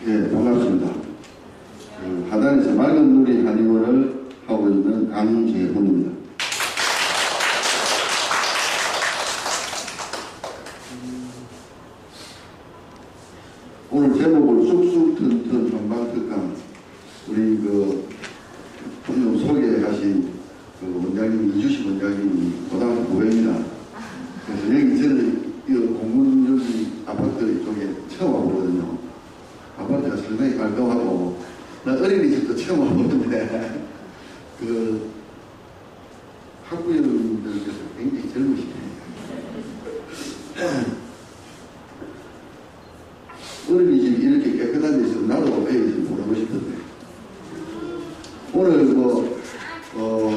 예, 반갑습니다. 하단에서 맑은 누리 한의원을 하고 있는 강재훈입니다. 오늘 제목을 쑥쑥 튼튼 전방특강, 우리 방금 소개하신 원장님, 이주식 원장님이 고등학교 후배입니다. 그래서 여기 저는 공군 여기 아파트 쪽에 처음 와보거든요. 아파트가 상당히 깔끔하고, 나 어린이집도 처음 와보는데, 학부형들께서 굉장히 젊으시네요. 어린이집이 이렇게 깨끗한 데 있으면 나도 애기집 보내고 싶던데. 오늘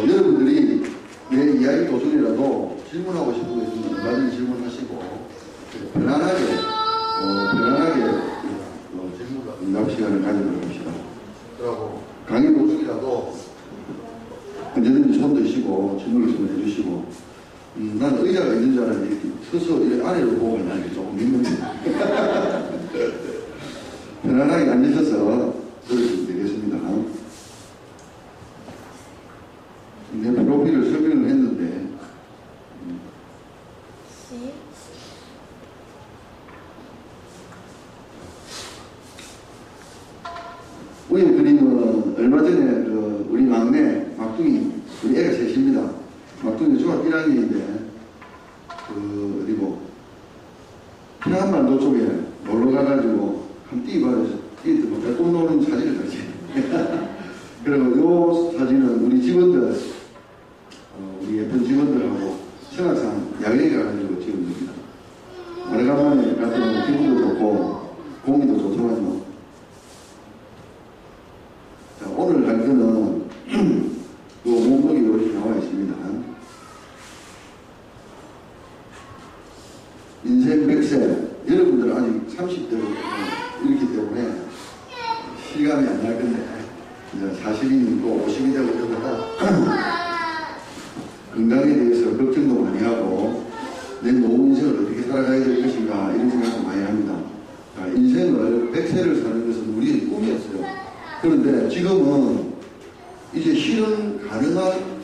여러분들이 내 이야기 도중이라도 질문하고 싶은 거 있으면 얼마든지 질문하시고, 편안하게 응답 시간을 가지도록 합시다. 그리고 강의 도중이라도 언제든지 손 드시고 질문 있으면 해주시고, 나는 의자가 있는 줄 알았는데 이렇게 서서 이렇게 아래로 보고 가는 게 조금 민망해요. 편안하게 앉으셔서 들으시면 되겠습니다. 내 프로필을 설명을 했는데, 위에 그림은 얼마 전에 우리 막내 막둥이, 우리 애가 셋입니다. 막둥이 중학교 1학년인데 평안반도 쪽에 놀러 가가지고 한 띠바에서 띠들 배꼽 노는 사진을 다시 그리고 요 사진은 우리 직원들, 우리 예쁜 직원들하고 청학산 야외에 가가지고 찍은 겁니다. 오래간만에 가서 기분도 좋고 공기도 좋더만요. 자, 오늘 할 거는 목록이 이렇게 나와 있습니다. 인생 100세, 여러분들 아직 30대로 이렇기 때문에 실감이 안 날 건데, 이제 40이 있고 50이 되고 이러다가 건강에 대해서 걱정도 많이 하고, 내 노후 인생을 어떻게 살아가야 될 것인가 이런 생각도 많이 합니다. 자, 인생을 100세를 사는 것은 우리의 꿈이었어요. 그런데 지금은 이제 실현 가능한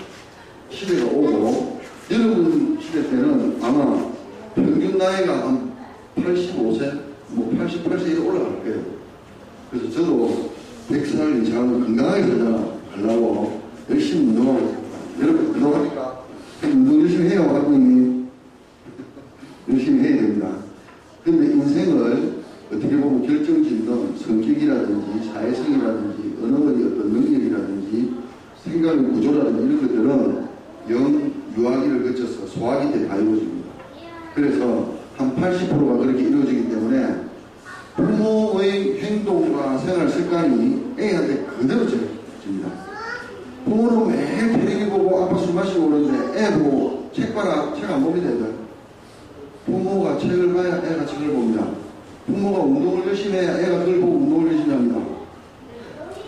시대가 오고, 여러분 시대 때는 아마 평균 나이가 한 85세, 88세에 올라갈 거예요. 그래서 저도 100살 이상을 건강하게 살아가려고 열심히 운동하고 있습니다. 여러분 운동합니까? 운동 열심히 해요, 학부님. 열심히 해야 됩니다. 근데 인생을 어떻게 보면 결정짓는 성격이라든지 사회성이라든지 언어의 어떤 능력이라든지 생각의 구조라든지 이런 것들은 유아기를 거쳐서 소아기 때 다 이루어집니다. 그래서 한 80%가 그렇게 이루어지기 때문에 부모의 행동과 생활 습관이 애한테 그대로 전해집니다. 부모는 매일 텔레비 보고 아빠 술 마시고 그러는데 애 보고 책 봐라, 책 안 봅니다. 애들. 부모가 책을 봐야 애가 책을 봅니다. 부모가 운동을 열심히 해야 애가 그걸 보고 운동을 열심히 합니다.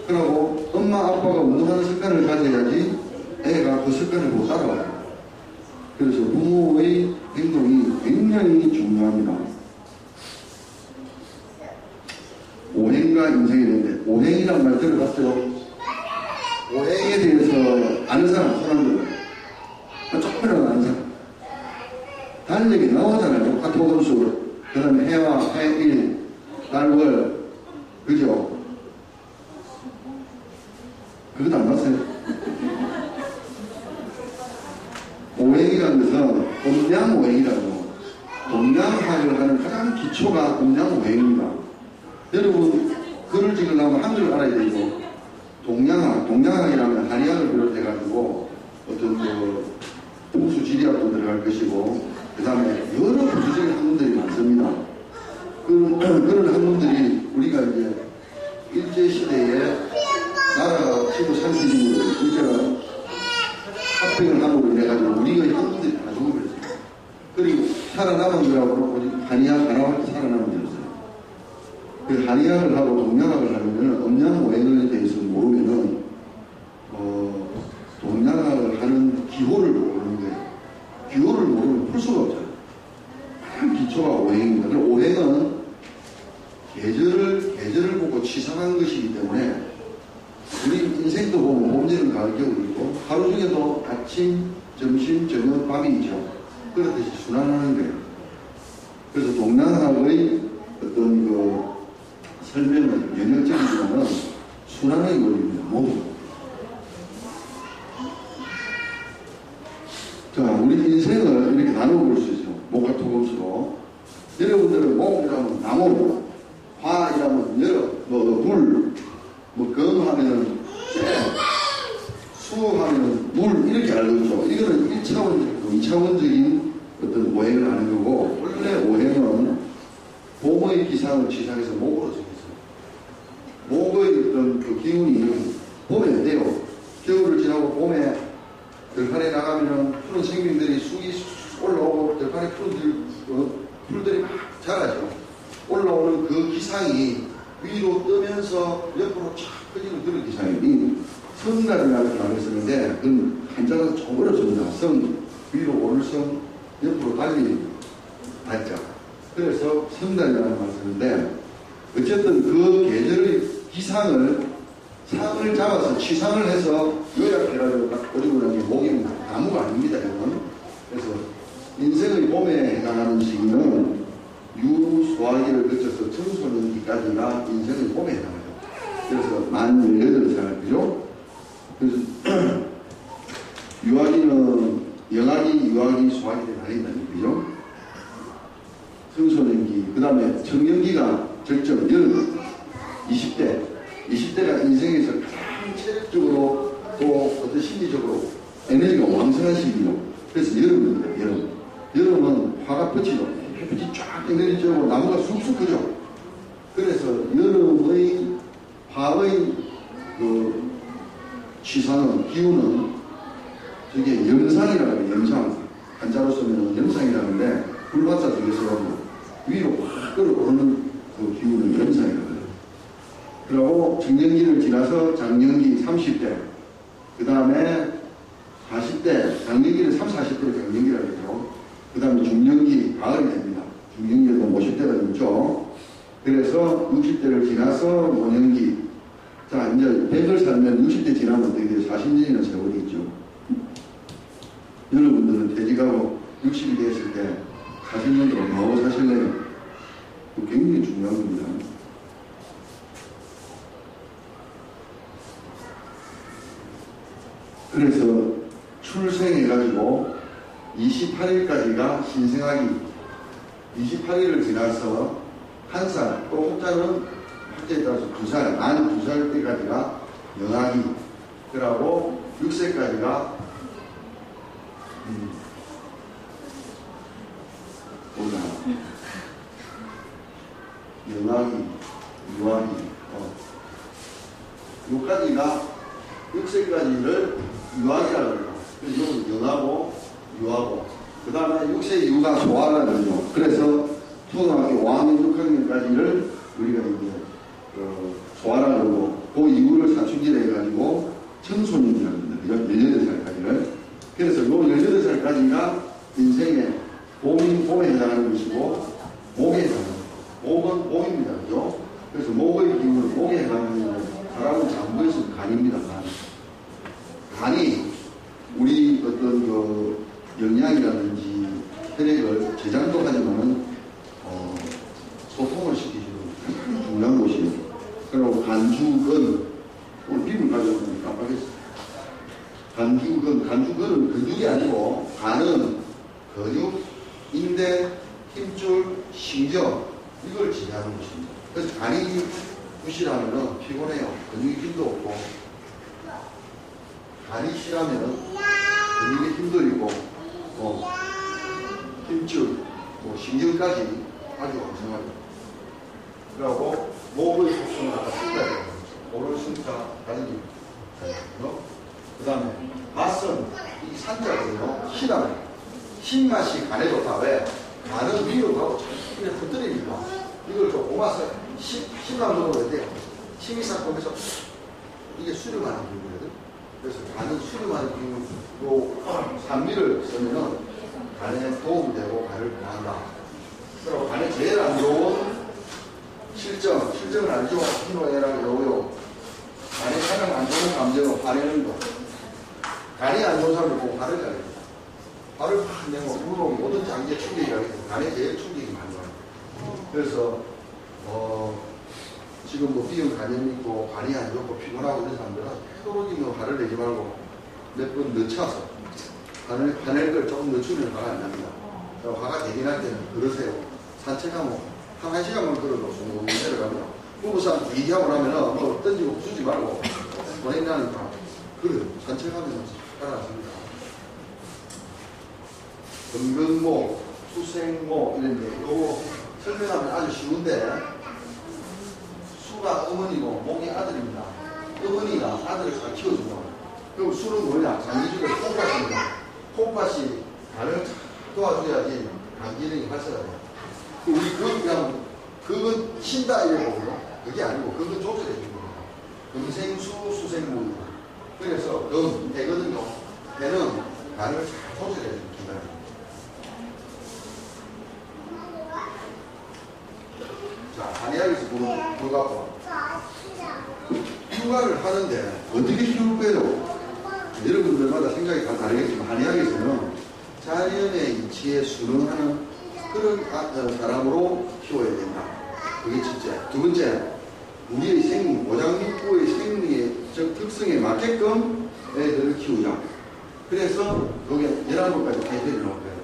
그리고 엄마 아빠가 운동하는 습관을 가져야지 애가 그 습관을 못 따라와요. 그래서 부모의 행동이 굉장히 중요합니다. 오행과 인생이 있는데, 오행이란 말 들어봤어요? 오행에 대해서 아는 사람, 사람들은 조금이라도 아는 사람. 달력이 나오잖아요. 카토금수, 그 다음에 해와 해일, 달월, 그죠? 그것도 안 봤어요? 오행이라는 것은 음양오행이라고, 동양학을 하는 가장 기초가 음양오행입니다. 여러분 글을 찍으려면 한글을 알아야 되고, 동양학이라면 한의학을 비롯해가지고 어떤 풍수지리학도 들어갈 것이고, 그 다음에 여러 부수적인 학문들이 많습니다. 그런 학문들이 우리가 이제 일제시대에 나라가 치고 상식적으로 일제가 합병을 함으로 인해가지고 우리가 학문들이 다 죽어버렸어요. 그리고 살아남은 거라고 한의학, 간호학도 살아남은 거였어요. 그 한의학을 하고 동양학을 하려면 음양오행에 대해서 모르면은 동양학을 하는 기호를 모르는 거예요. 기호를 모르면 풀 수가 없잖아요. 기초가 오행입니다. 그럼 오행은 계절을 보고 치상한 것이기 때문에 우리 인생도 보면 봄여름 가을 겨울이고 하루 중에도 아침, 점심, 저녁, 밤이죠. 그렇듯이 순환하는 거예요. 그래서 동양학의 어떤 그 설명은 연역적이지만은 순환의 원리입니다. 모두. 자, 우리 인생을 이렇게 나눠볼 수 있죠. 목과 토금수로. 여러분들은 목이라면 나무, 화이라면 여러, 물, 검 하면은 쇠, 수 하면은 물, 이렇게 알고 있죠. 이거는 1차원적이고 2차원적인 어떤 오행을 하는 거고, 원래 오행은 봄의 기상을 치상해서 목으로 정했어요. 목의 어떤 그 기운이 봄에 돼요. 겨울을 지나고 봄에 들판에 나가면은 푸른 생명들이 쑥이 올라오고 들판에 풀들이 막 자라죠. 올라오는 그 기상이 위로 뜨면서 옆으로 쫙 퍼지는 그런 기상이 성날이라는 말을 쓰는데 그건 한자가 좀 어렵습니다. 성, 위로 오를 성, 옆으로 달리 달자. 그래서 성날이라는 말을 쓰는데 어쨌든 그 계절의 기상을 상을 잡아서 치상을 해서 요약해가지고 딱 꽂고 난 게 목입니다. 나무가 아닙니다. 이건. 그래서 인생의 봄에 해당하는 시기는 유수화기를 거쳐서 청소년기까지가 인생의 봄에 해당하죠. 그래서 만 18살, 그죠? 그래서 유아기는 영아기, 유아기, 수화기를 나뉜다, 그죠? 청소년기, 그 다음에 청년기가 절정, 여름, 20대. 20대가 인생에서 가장 체력적으로 또 어떤 심리적으로 에너지가 왕성한 시기죠. 그래서 여름입니다, 여름. 여름은 화가 뻗치죠. 햇빛이 쫙 에너지 쬐고 나무가 쑥쑥 크죠. 그래서 여름의 화의 그 취사는, 기운은 저게 염상이라고 해요. 염상. 한자로 쓰면 염상이라는데 불박사 중에서 위로 끌어오르는 그 기운을 염상이라고 해요. 그리고 청년기를 지나서 장년기 30대, 그 다음에 40대, 장년기는 30, 40대를 장년기라고 하죠. 그 다음에 중년기, 가을이 됩니다. 중년기에도 50대가 있죠. 그래서 60대를 지나서 노년기. 자, 이제 100을 살면 60대 지나면 어떻게 돼요? 40년이나 세월이 있죠. 여러분들은 퇴직하고 60이 됐을 때 40년 동안 뭐하고 사실래요? 그거 굉장히 중요한 겁니다. 그래서 출생해가지고 28일까지가 신생아기, 28일을 지나서 1살, 또 혹자는 학자에 따라서 2살, 만 2살 때까지가 영아기, 그리고 6세까지가 영아기, 유아기, 요까지가 6세까지를 유아기라고 해요. 그래서 이건 영하고 유하고, 그 다음에 6세 이후가 소아라고 하죠. 그래서 초등학교 5학년, 6학년까지를 우리가 이제 소아라고 하고, 그 이후를 사춘기라 해가지고 청소년이라고 합니다. 18살까지를. 그래서 요 18살까지가 인생의 봄에 해당하는 것이고, 목에 해당하는 거예요. 목은 봄입니다. 그죠? 그래서 목의 기운은 목에 해당하는 거예요. 사람은 장부에서 간입니다. 간이 우리 어떤 그 영양이라든지 혈액을 저장도 하지만은 소통을 시키시는 중요한 곳이에요. 그리고 간주근, 오늘 비밀 가져오면 깜빡했어요. 간주근은 근육이 아니고 간은 근육, 인대, 힘줄, 신경 이걸 지배하는 곳입니다. 그래서 간이 부실하면 피곤해요. 근육에 힘도 없고, 간이 실하면 근육에 힘도 있고, 힘줄, 신경까지 아주 왕성하죠. 그리고 목의 속성을 아까 승자라고 하죠. 오를 승자, 달리. 그 다음에 맛은 이 산자거든요. 신하면 신맛이 간에 좋다. 왜? 간은 위로 가고 그냥 흔들리니까 이걸 좀 고마서 신만 먹으면 돼요. 침이 싹 보면서 이게 수렴하는 기분이거든. 그래서 간은 수렴하는 기분, 요 산미를 쓰면은 간에 도움이 되고 간을 보호한다. 그리고 간에 제일 안 좋은 실정은 알죠? 희노애락 요요. 간에 가장 안 좋은 감정은 화내는 거. 간이 안 좋은 사람을 보고 화를 잘해요. 화를 팍 내고 물론 모든 장기에 충격이 가겠죠. 간에 제일 충격이 많이 와요. 그래서 지금 뭐 비형 간염이 있고 간이 안 좋고 피곤하고 이런 사람들은 되도록이면 화를 내지 말고 몇 번 늦춰서 화낼 걸 조금 늦추면 화가 안 납니다. 화가 대긴할 때는 걸으세요. 산책하면 한 시간만 걸어도 좀 내려갑니다. 부부싸움 얘기하고 나면은 뭐 던지고 부수지 말고 보낸다니까 그래 산책하면서 따라왔습니다. 금근모, 수생모 이런데 요거 설명하면 아주 쉬운데 수가 어머니고 목이 아들입니다. 어머니가 아들을 잘 키워주고 그리고 수는 뭐냐 장기주가 콩팥입니다. 콩팥이 간을 도와줘야지 간 기능이 활성화돼요. 우리 그냥 그건 쉰다 이래 보고요. 그게 아니고 그건 조절해 주는 겁니다. 금생수 수생모 그래서 배거든요. 배는 간을 잘 조절해 줍니다. 자, 한의학에서 불가고 휴가를 하는데 어떻게 키울까요? 여러분들마다 생각이 다 다르겠지만 한의학에서는 자연의 이치에 순응하는 그런 사람으로 키워야 된다. 그게 첫째. 두 번째, 우리의 모장육부의 생리의 특성에 맞게끔 애들을 키우자. 그래서 여기 11가지 캐릭터를 넣을 거예요.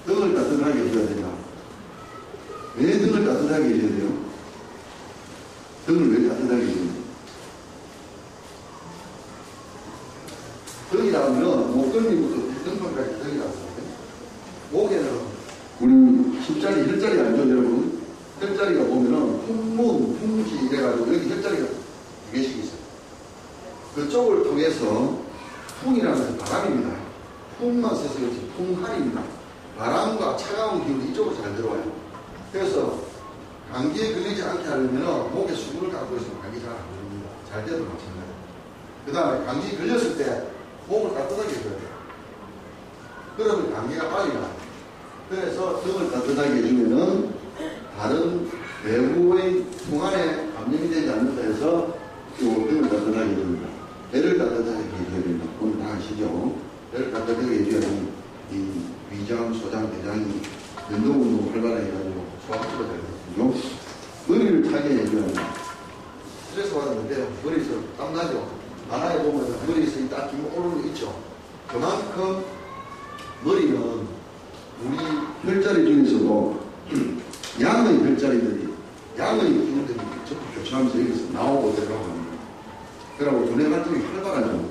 등을 따뜻하게 해줘야 된다. 왜 등을 따뜻하게 해줘야 돼요? 등을 왜 따뜻하게 해줘야 돼요? 등이라 하면 목걸이부터 등판까지 등이라고 하거든요. 목에는 우리 십자리, 혈자리 알죠, 여러분? 혈자리가 보면은 풍문, 풍지 이래가지고 여기 혈자리가 2개씩 있어요. 그쪽을 통해서 풍이라는 바람입니다. 풍만 써서 그렇지 풍한입니다. 바람과 차가운 기운이 이쪽으로 잘 들어와요. 그래서 감기에 걸리지 않게 하려면 목에 수분을 갖고 있으면 감기 잘 안 걸립니다. 잘 돼도 마찬가지예요. 그 다음에 감기 걸렸을 때 목을 따뜻하게 해줘야 돼요. 그러면 감기가 빨리 나요. 그래서 등을 따뜻하게 해주면은 다른 외부의 풍안에 감염이 되지 않는다 해서 등을 따뜻하게 해줍니다. 배를 따뜻하게 해줘야 됩니다. 오늘 다 아시죠? 배를 따뜻하게 해줘야지 이 위장, 소장, 대장이 운동을 활발하게 해가지고 소화수가 잘 되거든요. 머리를 차게 해줘야 합니다. 스트레스 받았는데 머리에서 땀나죠? 만화에 보면 머리에서 딱 기면 오르는 거 있죠? 그만큼 머리는 우리 혈자리 중에서도 양의 혈자리들이 양의 기운들이 전부 교차하면서 여기서 나오고 들어가고 합니다. 그러고 두뇌 활동이 활발하죠.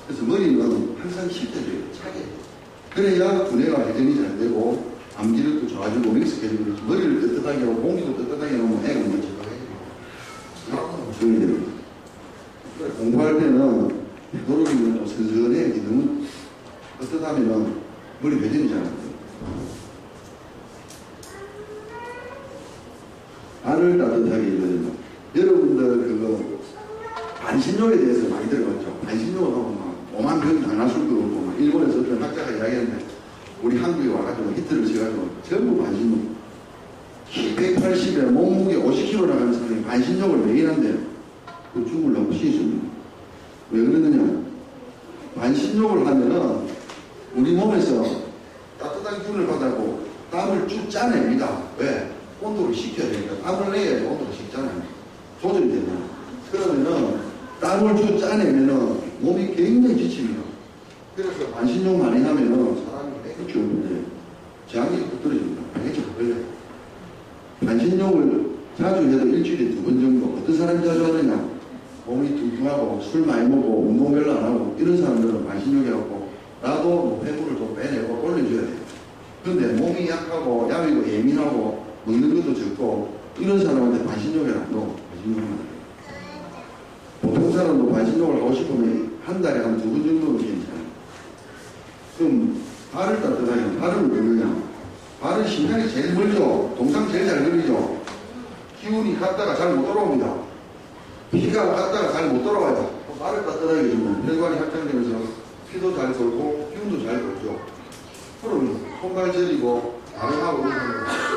그래서 머리는 항상 쉴때줘요. 차게. 그래야 두뇌가 회전이 잘 되고 암기력도 좋아지고 믹스해지고 머리를 뜨뜻하게 하고 공기도 뜨뜻하게 하면 애가 먼저 해집니다. 조용히 됩니다. 공부할 때는 되도록이면 좀 선선해야 너무 뜨뜻하면 머리 회전이 잘 안 돼요. 발을 따뜻하게 해줘야 된다. 여러분들 그거 반신욕에 대해서 많이 들어봤죠. 반신욕은 막 오만 병이 다 나술 거 없고 막 일본에서 어떤 학자가 이야기했는데 우리 한국에 와가지고 히트를 쳐가지고 전부 반신욕. 키 180에 몸무게 50kg 나가는 사람이 반신욕을 매일 한대요. 그 죽으려고 시집니다. 왜 그러느냐? 반신욕을 하면은 우리 몸에서 따뜻한 기운을 받아고 땀을 쭉 짜냅니다. 왜? 온도를 식혀야 되니까. 땀을 내야 온도를 식잖아요. 조절이 되잖아요. 그러면은 땀을 쭉 짜내면은 몸이 굉장히 지칩니다. 그래서 반신욕 많이 하면은 사람이 매일 좋은데 장기가 떨어집니다. 매일 걸려요. 반신욕을 자주 해도 일주일에 2번 정도. 어떤 사람이 자주 하느냐? 몸이 뚱뚱하고 술 많이 먹고 운동 별로 안 하고 이런 사람들은 반신욕 해갖고 나도 뭐 폐물을 좀 빼내고 올려줘야 돼요. 근데 몸이 약하고 야위고 예민하고 먹는 것도 적고 이런 사람한테 반신욕을 안 넣어. 반신욕을 안 해요. 보통 사람도 반신욕을 하고 싶으면 한 달에 한 2번 정도는 괜찮아요. 그럼 발을 따뜻하게 발을 왜 그러냐? 발은 심장이 제일 멀죠. 동상 제일 잘 그리죠. 기운이 갔다가 잘 못 돌아옵니다. 피가 갔다가 잘 못 돌아와요. 발을 따뜻하게 해주면 혈관이 확장되면서 피도 잘 돌고 기운도 잘 돌죠. 그럼 손발 저리고 발을 하고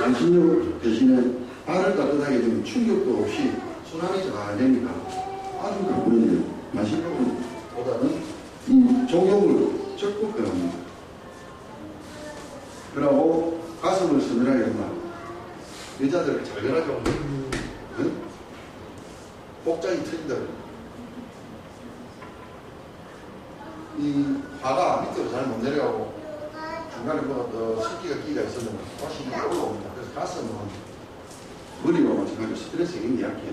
반신욕 대신에 발을 따뜻하게 되면 충격도 없이 순환이 잘 됩니다. 아주 가뿐해요. 마시는 이 종욕을 적극 변합니다. 그러고 가슴을 서늘하게 한다. 여자들 잘 변하죠. 응? 복장이 틀린다. 이 화가 밑으로 잘 못 내려가고 중간에 보다 더 습기가 끼가 있으면 훨씬 올라옵니다. 그래서 가슴은 머리와 마찬가지로 스트레스에 굉장히 약해요.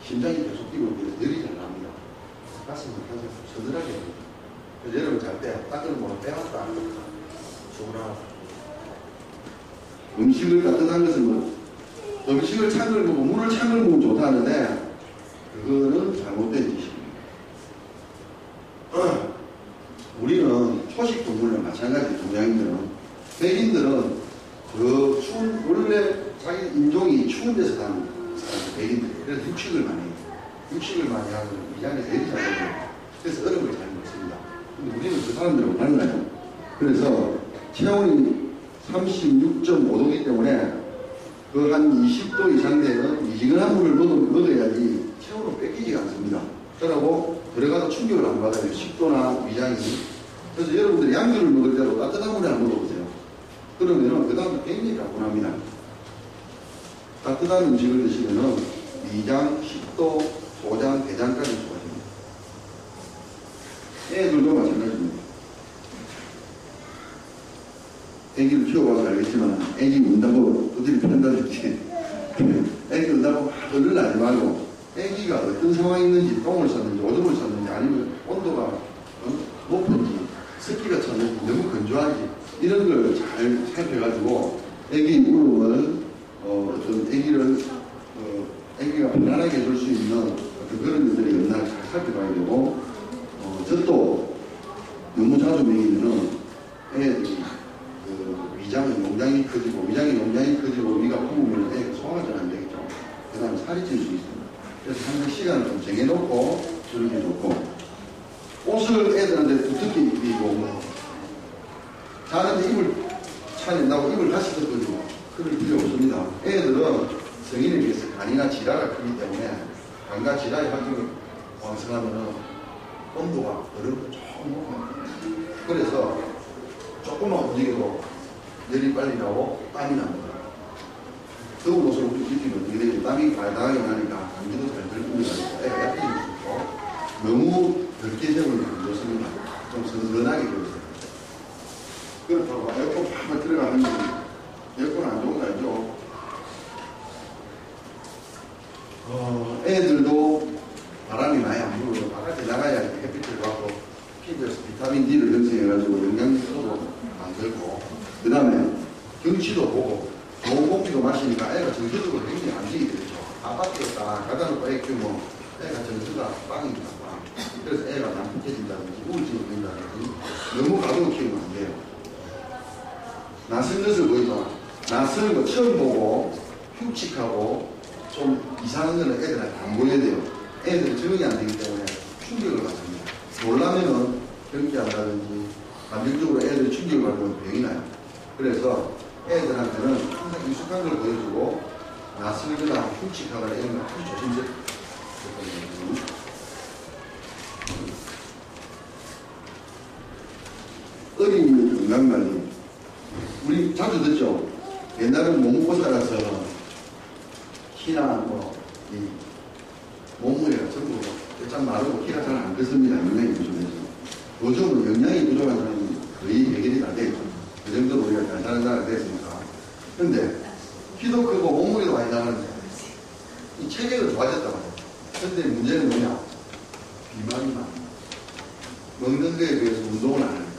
심장이 계속 뛰고 있는데 열이 잘 납니다. 가슴은 항상 서늘하게 됩니다. 그래서 여러분 잘 때 따뜻한 물을 빼놨다. 수분하고 음식을 따뜻한 것은 뭐 음식을 찬 걸 먹고 물을 찬 걸 먹으면 좋다는데 그거는 잘못된 짓입니다. 우리는 초식 동물과 마찬가지 동양인들은 백인들은 그 추운 원래 자기 인종이 추운 데서 사는 백인들 그래서 육식을 많이 해요. 육식을 많이 하면 위장에서 열이 잘 나요. 그래서 얼음을 잘 먹습니다. 근데 우리는 그 사람들하고 달라요. 그래서 체온이 36.5도이기 때문에 그 한 20도 이상 되는 미지근한 물을 먹어야지 체온을 뺏기지가 않습니다. 그러고 들어가서 충격을 안 받아요. 식도나 위장이. 그래서 여러분들이 양주를 먹을 때도 따뜻한 물을 안 먹어보세요. 그러면은 그 다음에 굉장히 가뿐합니다. 따뜻한 음식을 드시면은 위장, 식도, 소장, 대장까지 좋아집니다. 애들도 마찬가지입니다. 애기를 키워봐서 알겠지만 애기 운다고 어디를 편다든지 애기 운다고 막 얼른 하지 말고 애기가 어떤 상황이 있는지 똥을 쌌는지 오줌을 쌌는지 아니면 온도가 높은지 습기가 찼는지 너무 건조한지 이런 걸 잘 살펴가지고 애기 울음을 어떤 애기가 편안하게 해줄 수 있는 그런 것들이 없나 잘 살펴봐야 되고 젖도 너무 자주 먹이면은 애들이 위장의 용량이 커지고 위장의 용량이 커지고 위가 부으면 애가 소화가 잘 안 되겠죠. 그 다음에 살이 찔 수 있습니다. 그래서 항상 시간을 좀 정해놓고 주는 게 좋고 옷을 애들한테 두껍게 입히고 자는데 입을 차낸다고 입을 다시 덮어주고 그럴 필요 없습니다. 애들은 성인에 비해서 간이나 지라가 크기 때문에 간과 지라의 활동이 왕성하면 온도가 얼음도 조금 높아요. 그래서 조금만 움직여도 열이 빨리 나고 땀이 납니다. 더운 옷을 입히면 어떻게 되죠? 땀이 발달하게 나니까 감기도 잘 들립니다. 애가 약해질 수 있고 너무 덜게 재우면 안 좋습니다. 좀 선선하게 되어요. 그렇다고 에어컨 팍 들어가는 게 에어컨 안 좋은 거 알죠? 애들도 바람이 많이 안 불어도 바깥에 나가야 햇빛을 받고 피부에서 비타민 D를 형성해가지고 영양소도 만들고 그 다음에 경치도 보고 좋은 공기도 마시니까 애가 정서적으로 굉장히 안정이 되죠. 아파트에 딱 가다 놓고 애 키우면 애가 정서가 빵입니다. 빵. 그래서 애가 난폭해진다든지 우울증이 된다든지 너무 가두고 키우면 안 돼요. 낯선 것을 보이면 낯선 거 처음 보고 흉측하고 좀 이상한 거는 애들한테 안 보여야 돼요. 애들은 적응이 안 되기 때문에 충격을 받습니다. 놀라면은 경기한다든지 감정적으로 애들이 충격을 받으면 병이 나요. 그래서 애들한테는 항상 익숙한 걸 보여주고 낯설거나 흉측하거나 이런 거 아주 조심스럽게 어린이 건강관리 우리 자주 듣죠? 옛날에는 못 먹고 살아서 키나 몸무게가 전부 참 마르고 키가 잘 안 컸습니다. 영양이 부족해서. 요즘은 영양이 부족한 사람이 거의 해결이 다 되죠. 그 정도로 우리가 잘 사는 나라가 됐으니까. 근데 키도 크고 몸무게도 많이 나가는데 이 체격은 좋아졌단 말이에요. 근데 문제는 뭐냐? 비만이 많아. 먹는 거에 비해서 운동을 안 합니다.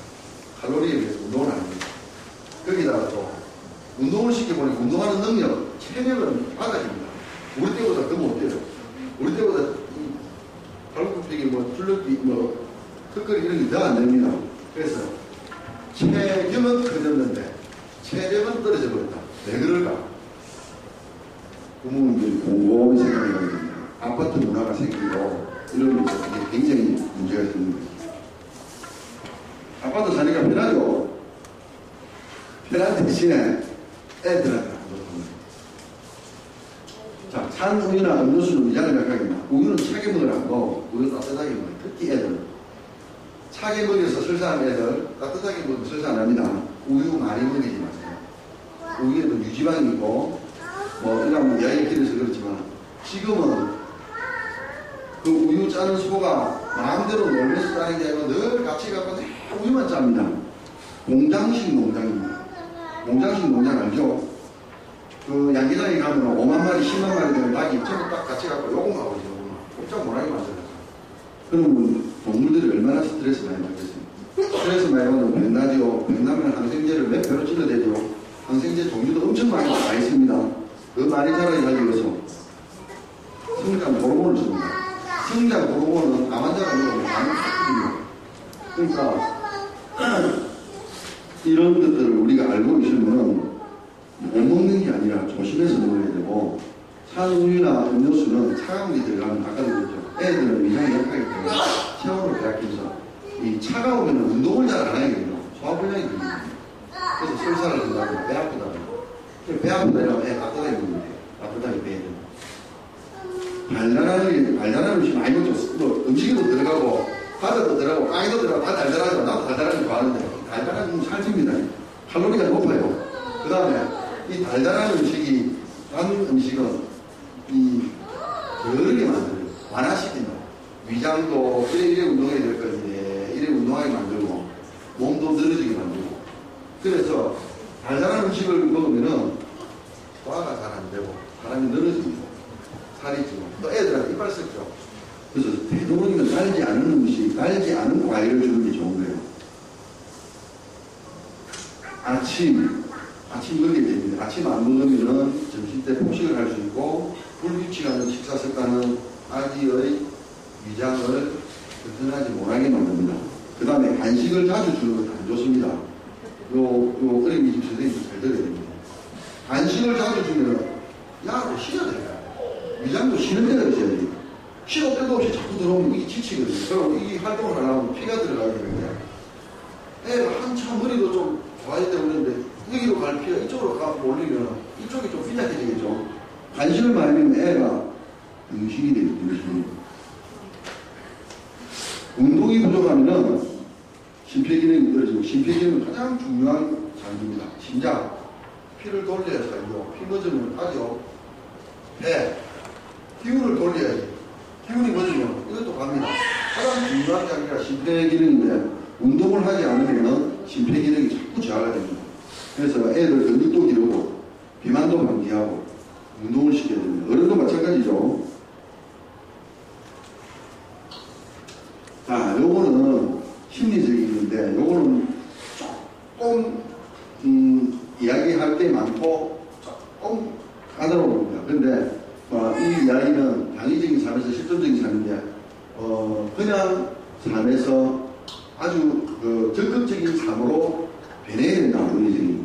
칼로리에 비해서 운동을 안 합니다. 거기다가 또 운동을 시켜보니까 운동하는 능력, 체력은 빨라집니다. 우리 때보다 더 못돼요. 우리 때보다 발굽히기, 줄넘기, 턱걸이 이런 게 더 안 됩니다. 그래서 체격은 커졌는데 체력은 떨어져 버렸다. 왜 그럴까? 부모님들이 곰곰이 생각해야 됩니다. 아파트 문화가 생기고 이런 게 굉장히 문제가 있는 거죠. 아파트 사니까 편하죠. 편한 대신에 애들한테 안 좋습니다. 산우유나 음료수는 위장을 약하게 우유는 차게 먹으라고 우유 따뜻하게 먹어요. 특히 애들 차게 먹여서 설사하는 애들 따뜻하게 먹으면 설사 안 합니다. 우유 많이 먹이지 마세요. 우유에도 유지방이 있고 뭐 이런 이야기를 길어서 그렇지만 지금은 그 우유 짜는 소가 마음대로 놀면서 짜는 게 아니고 늘 같이 갖고 우유만 짭니다. 농장식 농장입니다. 농장식 농장 알죠? 그 양계장에 가면 5만 마리, 10만 마리 되는 닭이 전부 딱 같이 갖고 요것만 하고 있어요. 꼼짝 못하게 만들어서. 그러면 동물들이 얼마나 스트레스 많이 받겠어요. 스트레스 많이 받으면 백나지요. 백나면 항생제를 몇 배로 찔러대죠. 항생제 종류도 엄청 많이 다 있습니다. 그 많이 자라게 하기 위해서 성장 호르몬을 씁니다. 성장 호르몬은 암 환자가 먹으면 암이 크거든요. 그러니까 이런 것들을 우리가 알고 있으면 못 먹는 게 아니라 조심해서 먹어야 되고 산우유나 음료수는 차가운 게 들어가면 아까도 그랬죠. 애들은 위장이 약하기 때문에 체온을 배합해서 이 차가우면 운동을 잘 안 하게 돼요. 소화불량이 됩니다. 그래서 설사를 한다고 배 아프다고. 배 아프다 이러면 애 따뜻하게 먹으면 돼요. 따뜻하게 빼야 돼요. 달달한 음식 많이 먹죠. 뭐 음식에도 들어가고 과자도 들어가고 빵에도 들어가고 다 달달하죠. 나도 달달한 거 좋아하는데 달달한 음식 살찝니다. 칼로리가 높아요. 그 다음에 이 달달한 음식이 단 음식은 이 여러 개 만들어요. 완화시킨다. 위장도 이래 운동해야 될 건데 이래 운동하게 만들고 몸도 늘어지게 만들고 그래서 달달한 음식을 먹으면은 소화가 잘 안 되고 사람이 늘어집니다. 살이 찌고 또 애들한테 이빨 썩죠. 그래서 되도록이면 달지 않은 음식, 달지 않은 과일을 주는 게 좋은 거예요. 아침 먹게 됩니다. 아침 안 먹으면 점심 때 폭식을 할 수 있고 불규칙한 식사 습관은 아기의 위장을 튼튼하지 못하게 만듭니다. 그 다음에 간식을 자주 주는 것도 안 좋습니다. 요 어린이집 선생님도 잘 들어야 됩니다. 간식을 자주 주면 야로 쉬어야 돼요. 위장도 쉬는 데가 있어야 돼요. 시도 때도 없이 자꾸 들어오면 이게 지치거든요. 그럼 이 활동을 하려면 피가 들어가게 되는데 애가 한참 머리도 좀 좋아질 때 오는데 여기로 갈 피가 이쪽으로 가고 올리면 이쪽이 좀 휘약해지겠죠. 간식을 많이 먹으면 애가 등식이 돼요. 등식이. 운동이 부족하면은 심폐기능이 떨어지고 심폐기능은 가장 중요한 장기입니다. 심장, 피를 돌려야 살죠. 피 멎으면 가죠. 배, 기운을 돌려야지. 기운이 멎으면 이것도 갑니다. 가장 중요한 장기가 심폐기능인데 운동을 하지 않으면 심폐기능이 자꾸 저하가 됩니다. 그래서 애들 근육도 기르고 비만도 방지하고 운동을 시켜야 됩니다. 어른도 마찬가지죠. 자, 요거는 심리적인 건데 요거는 조금 이야기할 게 많고 조금 까다로웁니다. 근데 이 이야기는 당위적인 삶에서 실존적인 삶인데 그냥 삶에서 아주 적극적인 삶으로 변해야 된다. 우리들이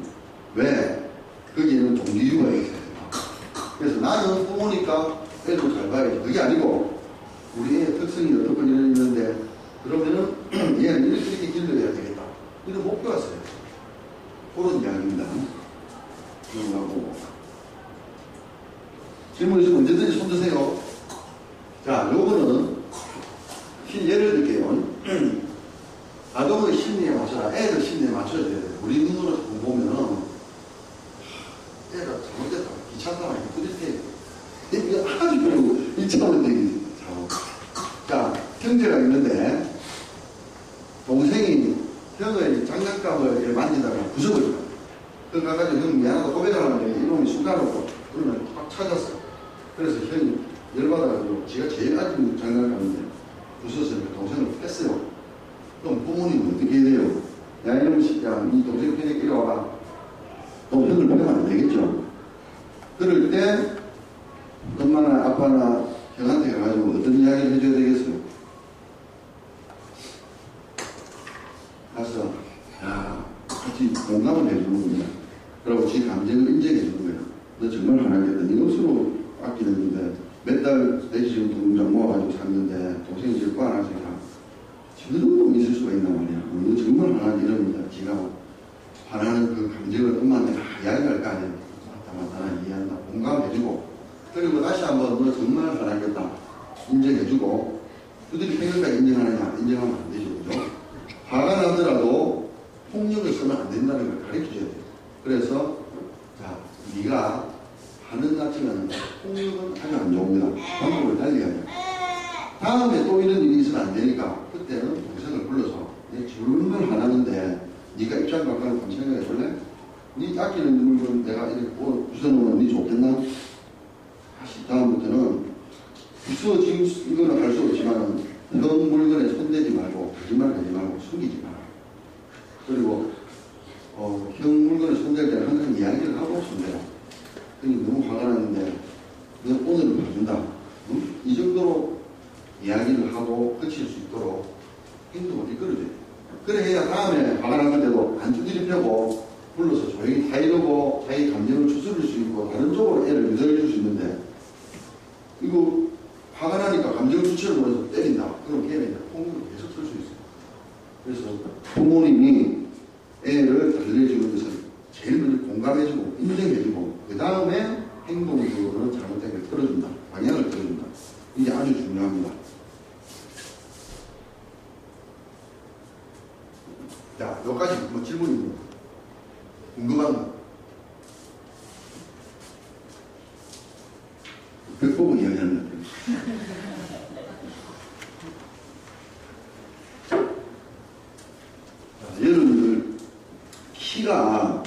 왜? 거기에는 동기유가 있어요. 그래서 나는 부모니까 애들 잘 봐야지. 그게 아니고 우리 애의 특성이 어떻고 이러는데 그러면은 얘는 이렇게 길러야 되겠다. 이런 목표가 있어요. 그런 이야기입니다. 넘어가고 질문 있으면 언제든지 손 드세요. 자, 요거는 예를 들게요. 아동의 심리에 맞춰라. 애들 심리에 맞춰야 돼요. 우리 눈으로 보면은 애가 잘못됐다. 귀찮다. 뿌듯해. 이게 아주 그리고 2차원적인 작업. 자, 형제가 있는데 동생이 형의 장난감을 만지다가 부숴버렸다. 그 가가지고 형 미안하다 고백하려면 이놈이 순간으로 그러면 확 찾았어. 그래서 형이 열받아가지고 지가 제일 아픈 장난감인데 부숴서 동생을 뺐어요. 그럼 부모님은 어떻게 해야 돼요? 야, 이놈 야, 이 동생 편에 이리와봐. 너 형을 패면 안 되겠죠? 그럴 때 엄마나 아빠나 형한테 가가지고 어떤 이야기를 해줘야 되겠어요? 가서 야, 같이 공감을 해주는 거야. 그리고 지 감정을 인정해 주는 거야. 너 정말 화나겠다. 네 옷으로 아끼는데 몇 달 내지 지금 동장 모아가지고 샀는데 동생이 제일 꽈나니까 저 정도 있을 수가 있나 말이야. 너 정말 화나지 이럽니다. 지가 화나는 그 감정을 엄마한테 이야기할 거 아니야. 맞다, 나 이해한다. 공감해주고 그리고 다시 한번 너 정말 화나겠다 인정해주고 그들이 팽을까지 인정하느냐? 인정하면 안 되죠. 그죠? 화가 나더라도 폭력을 쓰면 안 된다는 걸 가르쳐줘야 돼요. 그래서 자, 네가 화는 났지만 폭력은 아주 안 좋습니다. 방법을 달리 해야 돼요. 다음에 또 이런 일이 있으면 안 되니까 그때는 동생을 불러서 정말 화나는데 네가 입장 바꿔놓고 한번 생각해 볼래? 네 아끼는 물건 내가 이렇게 주워놓으면 네 좋겠나? 다시 다음부터는 부서진 이거는 할 수 없지만 그 물건에 손대지 말고 거짓말 하지 말고 숨기지 마라. 그리고 형 물건에 손댈 때는 항상 이야기를 하고 손대라. 그러니까 너무 화가 나는데 너 오늘은 봐준다. 응? 이 정도로 이야기를 하고 그칠 수 있도록 행동을 이끌어줘야 돼. 그래 해야 다음에 화가 났는데도 안 두드리 펴고 불러서 조용히 타이르고 자기 감정을 추스릴 수 있고 다른 쪽으로 애를 유도해 줄 수 있는데 이거 화가 나니까 감정을 주체를 못해서 때린다. 그럼 걔는 폭력을 계속 쓸 수 있어요. 그래서 부모님이 애를 달래주는 것은 제일 먼저 공감해주고 인정해주고 그 다음에 행동적으로는 잘못된 걸 끌어준다. 방향을 끌어준다. 이게 아주 중요합니다. 자, 여기까지 뭐 질문이 궁금한 거. 벽보고 이야기하는 것 여러분들 키가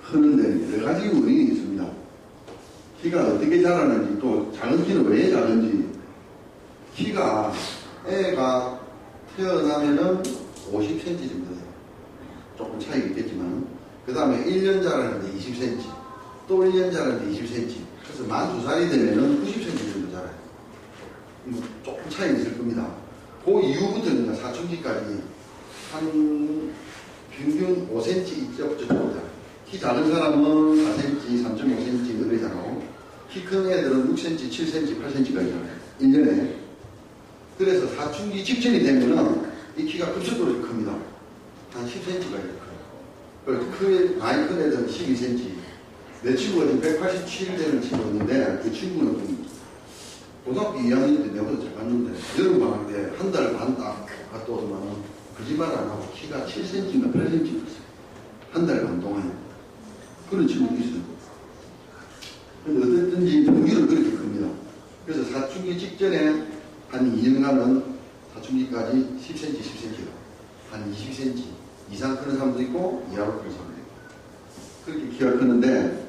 크는 데는 여러 가지 원인이 있습니다. 키가 어떻게 자라는지 또 작은 키는 왜 작은지 키가 애가 태어나면은 50cm 정도 돼요. 조금 차이가 있겠지만 그 다음에 1년 자라는데 20cm 또 1년 자라는데 20cm 그래서 만 2살이 되면은 90cm 정도 자라요. 조금 차이가 있을 겁니다. 그 이후부터는 사춘기까지 한 평균 5cm 이쪽부터 자라요. 키 작은 사람은 4cm, 3.5cm 이렇게 자라고 키 큰 애들은 6cm, 7cm, 8cm까지 자라요. 1년에. 그래서 사춘기 직전이 되면은 이 키가 급속도로 큽니다. 한 10cm까지 커요. 많이 큰 애들은 12cm. 내 친구가 지금 187되는 친구였는데 그 친구는 좀 고등학교 2학년 때 내보다 작았는데 여름방학 때 한 달 반 딱 갔다 오더만 거짓말 안 하고 키가 7cm인가 8cm였어요. 한 달 반 동안에. 그런 친구도 있어요. 근데 어쨌든지 평균은 그렇게 큽니다. 그래서 사춘기 직전에 한 2년간은 사춘기까지 10cm, 10cm가 한 20cm 이상 크는 사람도 있고 이하로 크는 사람도 있고 그렇게 키가 크는데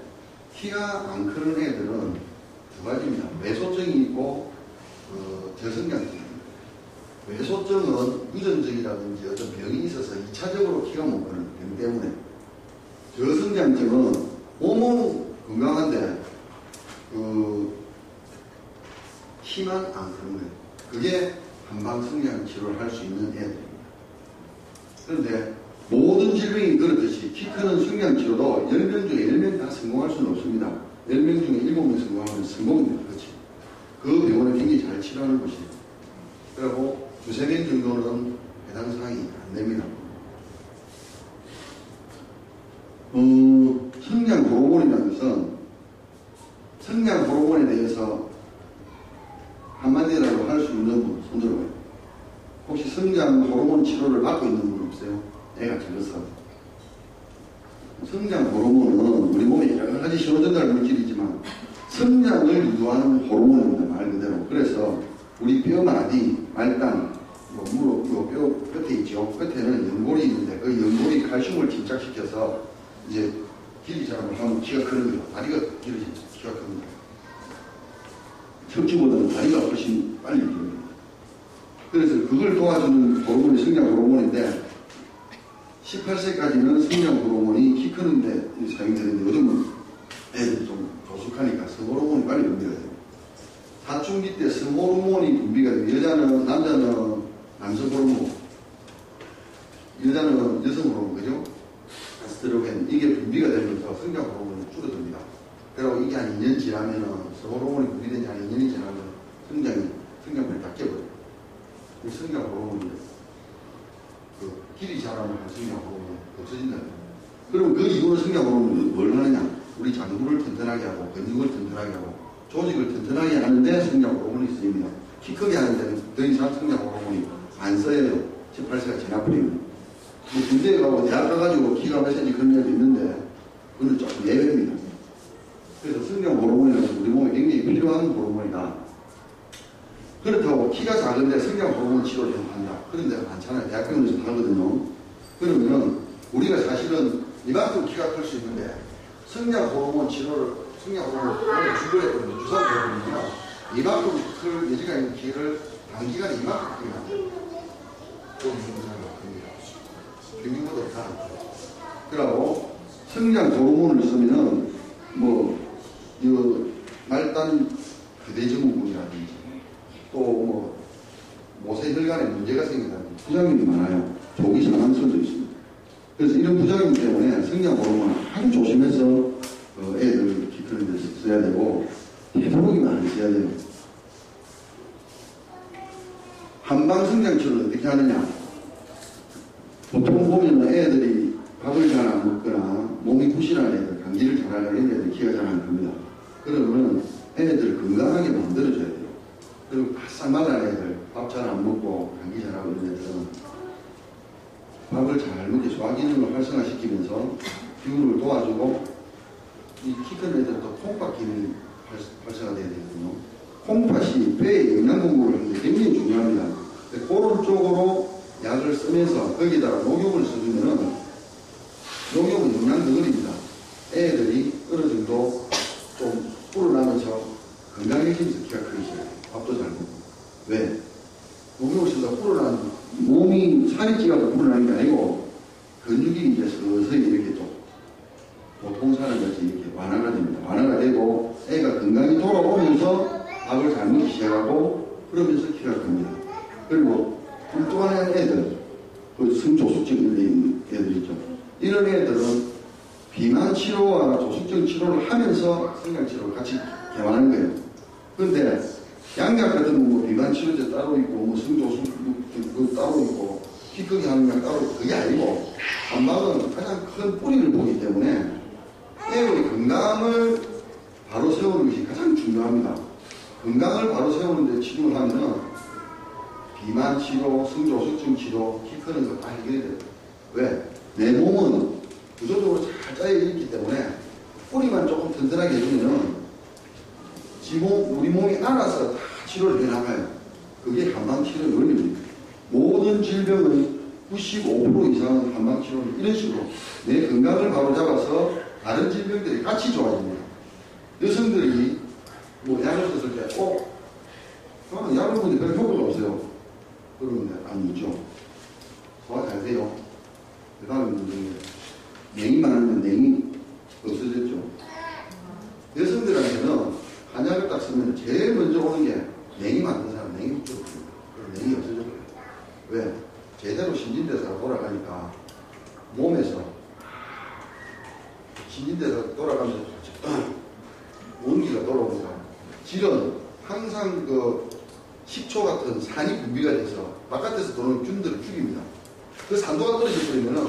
키가 안 크는 애들은 두 가지입니다. 외소증이 있고 저성장증입니다. 외소증은 유전적이라든지 어떤 병이 있어서 2차적으로 키가 못 크는 병 때문에 저성장증은 몸은 건강한데 키만 안 크는 거예요. 그게 한방성장 치료를 할 수 있는 애들입니다. 그런데 모든 질병이 그렇듯이 키 크는 성장 치료도 10명 중에 10명 다 성공할 수는 없습니다. 10명 중에 7명 성공하면 성공입니다. 그렇지. 그 병원은 굉장히 잘 치료하는 곳이에요. 그리고 2~3명 정도는 해당 사항이 안 됩니다. 성장 호르몬이라는 것은 성장 호르몬에 대해서 한마디라도 할 수 있는 분 손들어봐요. 혹시 성장 호르몬 치료를 받고 있는 분 없어요? 애가 적어서. 성장 호르몬은 우리 몸에 여러 가지 신호전달 물질이지만 성장을 유도하는 호르몬입니다. 말 그대로. 그래서 우리 뼈마디, 말단, 무릎, 뼈 끝에 있죠. 끝에는 연골이 있는데 그 연골이 칼슘을 침착시켜서 이제 길이 자라면 하면 키가 크는 거예요. 다리가 길어지면 키가 큽니다. 척추보다는 다리가 훨씬 빨리 길어집니다. 그래서 그걸 도와주는 호르몬이 성장 호르몬인데 18세까지는 성장 호르몬이 키 크는데 사용되는데 요즘은 애들이 좀 조숙하니까 성호르몬이 빨리 분비가 돼요. 사춘기 때 성호르몬이 분비가 돼요. 남자는 남성 호르몬, 여자는 여성 호르몬, 그죠? 에스트로겐, 이게 분비가 되면서 성장 호르몬이 줄어듭니다. 그리고 이게 한 2년 지나면은 성호르몬이 분비된 지 한 2년이 지나면 성장물이 다 깨버려요. 성장 호르몬이 길이 자라면 성장 호르몬이 없어진다. 그럼 그 이후로 성장 호르몬이 뭘 하느냐? 우리 장부를 튼튼하게 하고 근육을 튼튼하게 하고 조직을 튼튼하게 하는데 성장 호르몬이 쓰입니다. 키 크게 하는 데는 더 이상 성장 호르몬이 안 써요. 18세가 지나버리면. 뭐 군대에 가고 대학 가가지고 키가 몇 cm 큰 애도 있는데 그건 조금 예외입니다. 그래서 성장 호르몬이라서 우리 몸에 굉장히 필요한 호르몬이다. 그렇다고 키가 작은데 성장 호르몬 치료를 한다. 그런 데가 많잖아요. 대학병원에서 하거든요. 그러면은 우리가 사실은 이만큼 키가 클 수 있는데 성장 호르몬 치료를 성장 호르몬 주거했거든요. 주사를 해보면요. 이만큼 클 예지가 있는 키를 단기간에 이만큼 크게 만들어요. 또 무슨 사람이 큽니다. 평균보다 더 나아요. 그러고 성장 호르몬을 쓰면은 말단 그대증후군이라든지 또 모세혈관에 문제가 생긴다든지 부작용이 많아요. 조기 사망설도 있습니다. 그래서 이런 부작용 때문에 성장 호르몬을 아주 조심해서 애들 키 크는 데 써야 되고 되도록이 많이 써야 돼요. 한방 성장 치료를 어떻게 하느냐? 보통 보면 애들이 밥을 잘 안 먹거나 몸이 부실한 애들, 감기를 잘 하는 애들 키가 잘 안 큽니다. 그러면 애들 건강하게 만들어줘야 돼요. 그리고 바싹 말란 애들, 밥 잘 안 먹고 감기 잘하고 이런 애들은 밥을 잘 먹게 소화기능을 활성화시키면서 기운을 도와주고 이 키 큰 애들도 콩팥 기능이 활성화돼야 되거든요. 콩팥이 폐에 영양 공급을 하는데 굉장히 중요합니다. 그런 쪽으로 약을 쓰면서 거기다가 녹용을 써주면은 녹용은 영양 덩어리입니다. 애들이 어느 정도 좀 불어나면서 건강해지면서 키가 크기 시작해요. 밥도 잘 먹고. 왜? 녹용을 쓰다 불어나는 몸이 살이 찌가지고 불어나는 게 아니고 근육이 이제 서서히 이렇게 좀 보통 사람같이 이렇게 완화가 됩니다. 완화가 되고 애가 건강히 돌아오면서 밥을 잘 먹기 시작하고 그러면서 키가 큽니다. 그리고 뚱뚱한 애들, 그 성조숙증 있는 애들 있죠. 이런 애들은 비만 치료와 조숙증 치료를 하면서 성장 치료를 같이 개발하는 거예요. 그런데 양약 같은 뭐 비만 치료제 따로 있고 뭐 성조숙 따로 있고 키 크게 하는 약 따로 있고 그게 아니고 한방은 가장 큰 뿌리를 보기 때문에 애의 건강을 바로 세우는 것이 가장 중요합니다. 건강을 바로 세우는데 치료를 하면은 비만 치료, 성조숙증 치료, 키 크는 거 다 해결이 돼요. 왜? 내 몸은 구조적으로 잘 짜여 있기 때문에 뿌리만 조금 튼튼하게 해주면은 우리 몸이 알아서 다 치료를 해나가요. 그게 한방치료의 원리입니다. 모든 질병의 95% 이상은 한방치료는 이런 식으로 내 건강을 바로 잡아서 다른 질병들이 같이 좋아집니다. 여성들이 뭐 약을 썼을 때, 저는 약을 먹는데 별 효과가 없어요. 그러면 아니죠. 소화 잘 돼요. 그 다음에 문제는 냉이만 하면 냉이 없어졌죠. 여성들한테는 한약을 딱 쓰면 제일 먼저 오는 게 냉이 만든 사람, 냉이부터 없습니다. 그럼 냉이 없어졌어요. 왜? 제대로 신진대사가 돌아가니까 몸에서 신진대사가 돌아가면서 온기가 돌아오니까 질은 항상 그 식초 같은 산이 분비가 돼서 바깥에서 들어오는 균들을 죽입니다. 그 산도가 떨어져버리면은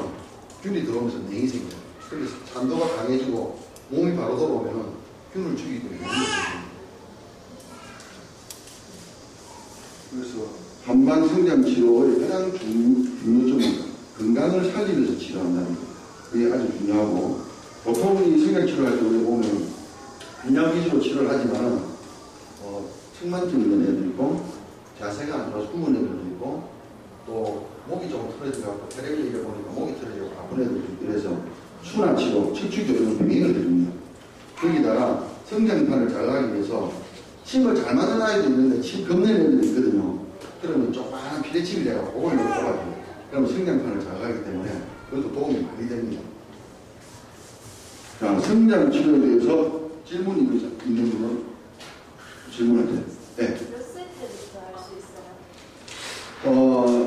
균이 들어오면서 냉이 생겨요. 그래서 산도가 강해지고 몸이 바로 돌아오면은 균을 죽이고 냉이 생깁니다. 그래서 한방 성장 치료의 가장 중요점은 건강을 살리면서 치료한다는 거. 그게 아주 중요하고 보통 이 성장 치료할 때 우리 보면 그냥 위주로 치료를 하지만은 측만증 있는 애들 있고 자세가 안 좋아서 숨은 애들도 있고 또 목이 조금 틀어져갖고 텔레비전을 보니까 목이 틀어지고 아픈 애들도 있고 그래서 순환치료, 척추교정을 병행을 드립니다. 거기다가 성장판을 잘 하기 위해서 침을 잘 맞는 아이도 있는데 침 겁내는 애들이 있거든요. 그러면 조그마한 피레침이 돼서 그걸 넣고 뽑아줘요. 그러면 성장판을 잘 가기 때문에 그것도 도움이 많이 됩니다. 자, 성장 치료에 대해서 질문이 있는 분은 질문하세요. 네. 몇 세때부터 할 수 있어요?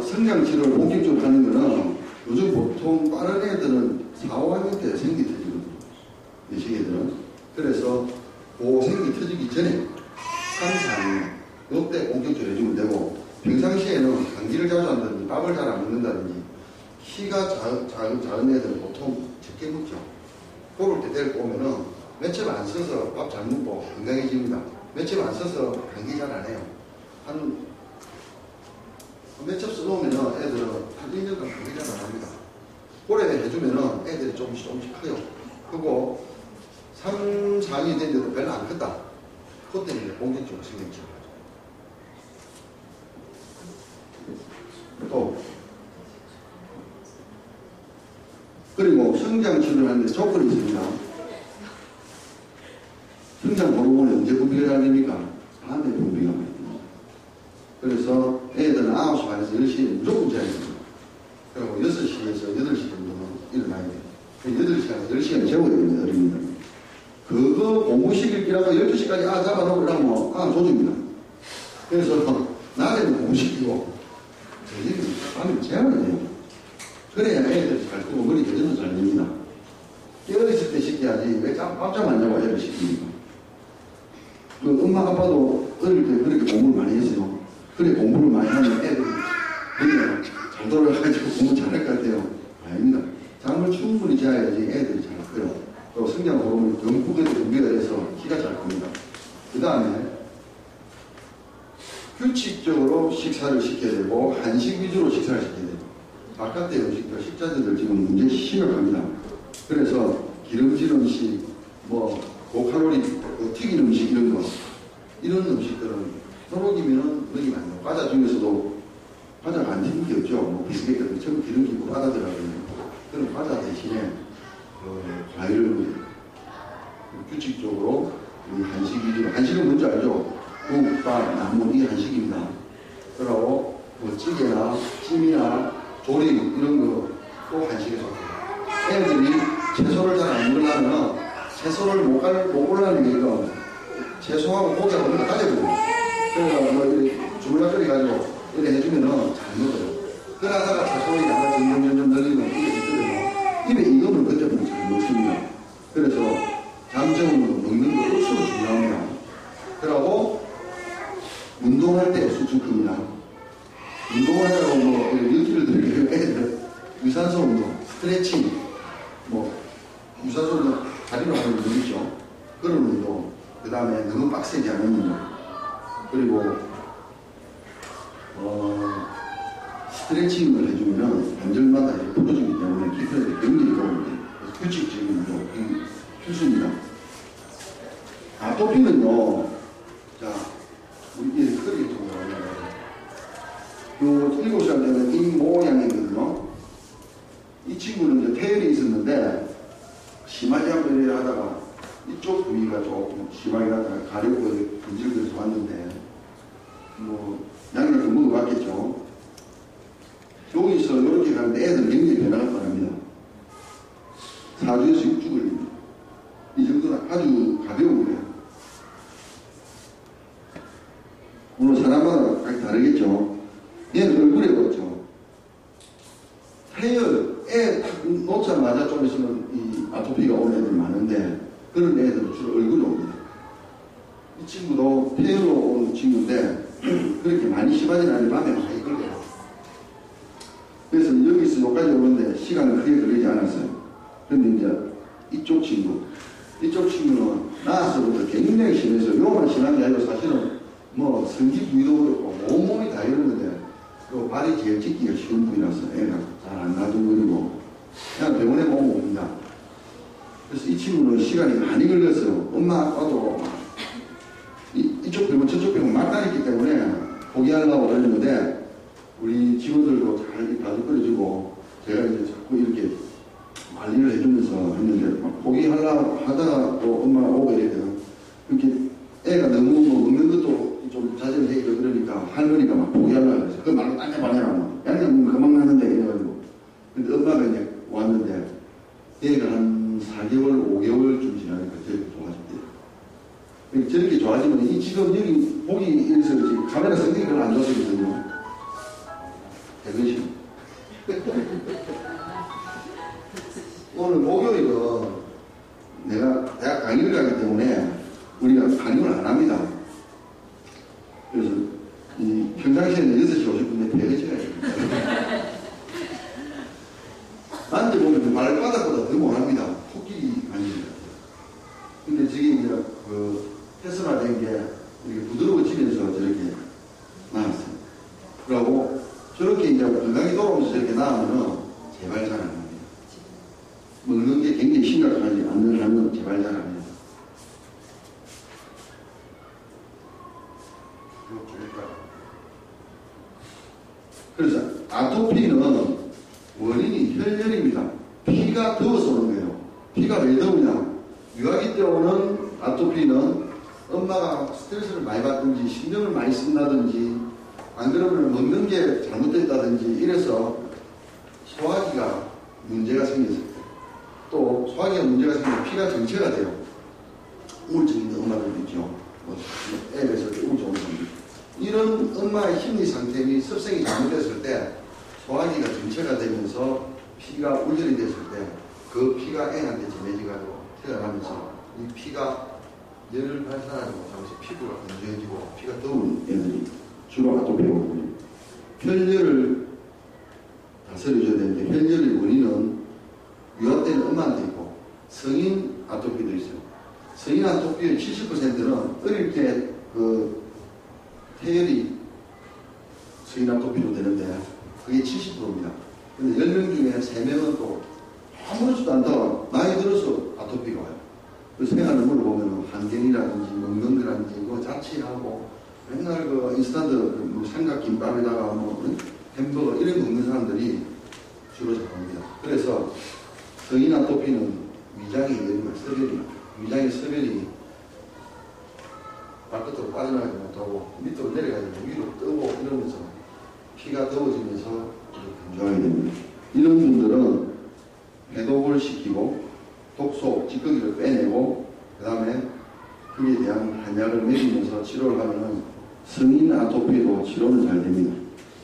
성장 치료를 본격적으로 하는 거는 요즘 보통 빠른 애들은 4, 5학년 때 생기 터지거든요. 내식 애들은. 그래서 그 생기 터지기 전에 3, 4학년 요때 본격적으로 해주면 되고 평상시에는 감기를 자주 한다든지 밥을 잘 안 먹는다든지 키가 작은 애들은 보통 적게 먹죠. 그럴 때 데리고 오면은 며칠 안 써서 밥 잘 먹고 건강해집니다. 며칠 안 써서 감기 잘 안 해요. 며칠 써놓으면 애들은 한 1년간 감기 잘 안 합니다. 오래 해주면 애들이 조금씩 커요. 그리고 3, 4년이 됐는데도 별로 안 컸다. 그때 이제 본격적으로 신경 쓰는 거죠. 또 그리고 성장 치료를 하는데 조건이 있습니다. 성장 호르몬이 언제 분비가 안 됩니까? 밤에 분비가 많이 됩니다. 그래서 애들은 9시 반에서 10시에 무조건 자야 됩니다. 그리고 6시에서 8시 정도는 일어나야 돼요. 8시간에서 10시간 재워야 됩니다. 어린이들. 그거 공부시킬 기라고 12시까지 잡아놓고 이러면 조줍니다. 그래서 낮에는 공부시키고 저녁에는 밤에 재워야 돼요. 그래야 애들이 잘 크고 머리 교정도 잘 됩니다. 깨어있을 때 시켜야지 왜 깜짝 안 자고 애를 시킵니까? 그 엄마 아빠도 어릴 때 그렇게 공부를 많이 했어요. 그래 공부를 많이 하면 애들이 그냥 잘 돌아가지고 공부 잘할 것 같아요. 아닙니다. 잠을 충분히 자야지 애들이 잘 커요. 또 성장 호르몬이 경국에 분비가 돼서 키가 잘 큽니다. 그 다음에 규칙적으로 식사를 시켜야 되고 한식 위주로 식사를 시켜야 돼요. 바깥의 음식과 식자재들 지금 문제 심각합니다. 그래서 기름진 음식, 고칼로리, 튀긴 음식 이런 음식들은 소고기면은 먹이면 안 돼요. 과자 중에서도 과자가 안 튀긴 게 없죠. 비스켓 같은 거 전부 기름기고 과자 들어가거든요. 그런 과자 대신에 과일을 규칙적으로 한식 위주로, 한식은 뭔지 알죠? 국, 밥, 나물 이게 한식입니다. 그러고 찌개나 찜이나 조림 이런 거 또 한식에 속해요. 애들이 채소를 잘 안 먹으려면 채소를 못 골라내는 게 이거 채소하고 고기하고 이런 거 가져버려요. 그래서 이렇게 주물럭거리 가지고 이렇게 해주면은 잘 먹어요. 그러다가 채소의 양을 점점 늘리면 입에 들어요. 입에 익으면 그때부터 잘 먹습니다. 그래서 잠정으로 먹는 거 억수로 중요합니다. 그러고 운동할 때 수준 큽니다. 운동하려고 일주일 들이면 애들 유산소 운동, 스트레칭, 유산소 운동 다리로 하는 운동 있죠. 그런 운동, 그 다음에 너무 빡세지 않은 운동, 그리고 스트레칭을 해주면 관절마다 풀어주기 때문에 기술에 굉장히 도움이 돼요. 규칙적인 운동, 필수입니다. 아토피는요, 자, 우리 이 크게 좀 요 7살 때는 이 모양이거든요. 이 친구는 이제 태열이 있었는데 심하지 않고 이래 하다가 이쪽 부위가 조금 심하게 하다가 가려고 근질거려서 왔는데 양을 좀 먹어봤겠죠. 여기서 이렇게 가는데 애들 굉장히 변화가 빠릅니다. 4주에서 6주 걸립니다. 이 정도는 아주 가벼운 거예요. 물론 사람마다 각기 다르겠죠. 얘는 얼굴에 봤죠. 태열, 애 놓자마자 좀 있으면 이 아토피가 오는 애들이 많은데 그런 애들은 주로 얼굴에 옵니다. 이 친구도 태열로 온 친구인데 그렇게 많이 심하지는 않은데 밤에 많이 걸려요. 그래서 여기서 여기까지 오는데 시간은 크게 걸리지 않았어요. 그런데 이제 이쪽 친구는 나와서부터 굉장히 심해서 요만 심한 게 아니고 사실은 성기 부위도 그렇고 온몸이 다 이러는데 그 발이 제일 찢기가 쉬운 부위라서 애가 잘 안 놔두고 그냥 병원에 보고 옵니다. 그래서 이 친구는 시간이 많이 걸렸어요. 엄마 아빠도 이쪽 병원 저쪽 병원 막다녔기 때문에 포기하려고 그랬는데 우리 직원들도 잘 가족거려주고 제가 이제 자꾸 이렇게 관리를 해주면서 했는데 막 포기하려고 하다가 또 엄마가 오고 이래요. 이렇게 애가 너무 먹는 것도 좀 자제를 해야 그러니까 할머니가 막 포기하려고 그래서 그 말로 딴 데 말해라. 양념 그만 나는데 이래가지고. 근데 엄마가 이제 왔는데 애가 한 4개월, 5개월쯤 지나니까 저렇게 좋아졌대요. 저렇게 좋아지면 이 지금 여기 보기 이래서 지금 카메라 성격이 별로 안 좋거든요. 대근심. 오늘 목요일은 내가 대학 강의를 가기 때문에 우리가 강의를 안 합니다. 그래서 평상시에는 6시 50분에 배워져야 됩니다. 만져보면 발바닥보다 더 못합니다. 코끼리 만지는 것 같아요. 안전하면 제발 잘합니다. 그래서 아토피는 원인이 혈열입니다. 피가 더워서 오는 거예요. 피가 왜 더우냐? 유아기 때 오는 아토피는 엄마가 스트레스를 많이 받든지 신경을 많이 쓴다든지 안 그러면 먹는 게 잘못됐다든지 이래서 소화기가 문제가 생겼을 때, 또 소화기가 문제가 생기면 피가 정체가 돼요. 우울증 있는 엄마들도 있죠. 뭐 애를 있을 때 우울증 오는 사람들. 이런 엄마의 심리 상태 및 습성이 잘못됐을 때 소화기가 정체가 되면서 피가 우절이 됐을 때 그 피가 애한테 전해져가지고 태어나면서 이 피가 열을 발산하지 못하면서 피부가 건조해지고 피가 더운 애들이 주로 아토피가 오거든요. 혈열을 다스려줘야 되는데 혈열의 원인은 유아 때는 엄마한테 있고 성인 아토피도 있어요. 성인 아토피의 70%는 어릴 때 그 태열이 성인 아토피로 되는데 그게 70%입니다. 근데 10명 중에 3명은 또 아무렇지도 않다가 나이 들어서 아토피가 와요. 그 생활을 물어보면 환경이라든지 먹는 거라든지 뭐 자취하고 맨날 그 인스턴트 뭐 삼각김밥에다가 뭐 햄버거 이런 거 먹는 사람들이 주로 잡힙니다. 그래서 성인 아토피는 위장의 열과 섭열이 위장의 섭열이 바깥으로 빠져나가지 못하고 밑으로 내려가지고 위로 뜨고 이러면서 피가 더워지면서 건조하게 됩니다. 이런 분들은 해독을 시키고 독소, 찌꺼기를 빼내고 그 다음에 그에 대한 한약을 먹이면서 치료를 하면 성인 아토피도 치료는 잘 됩니다.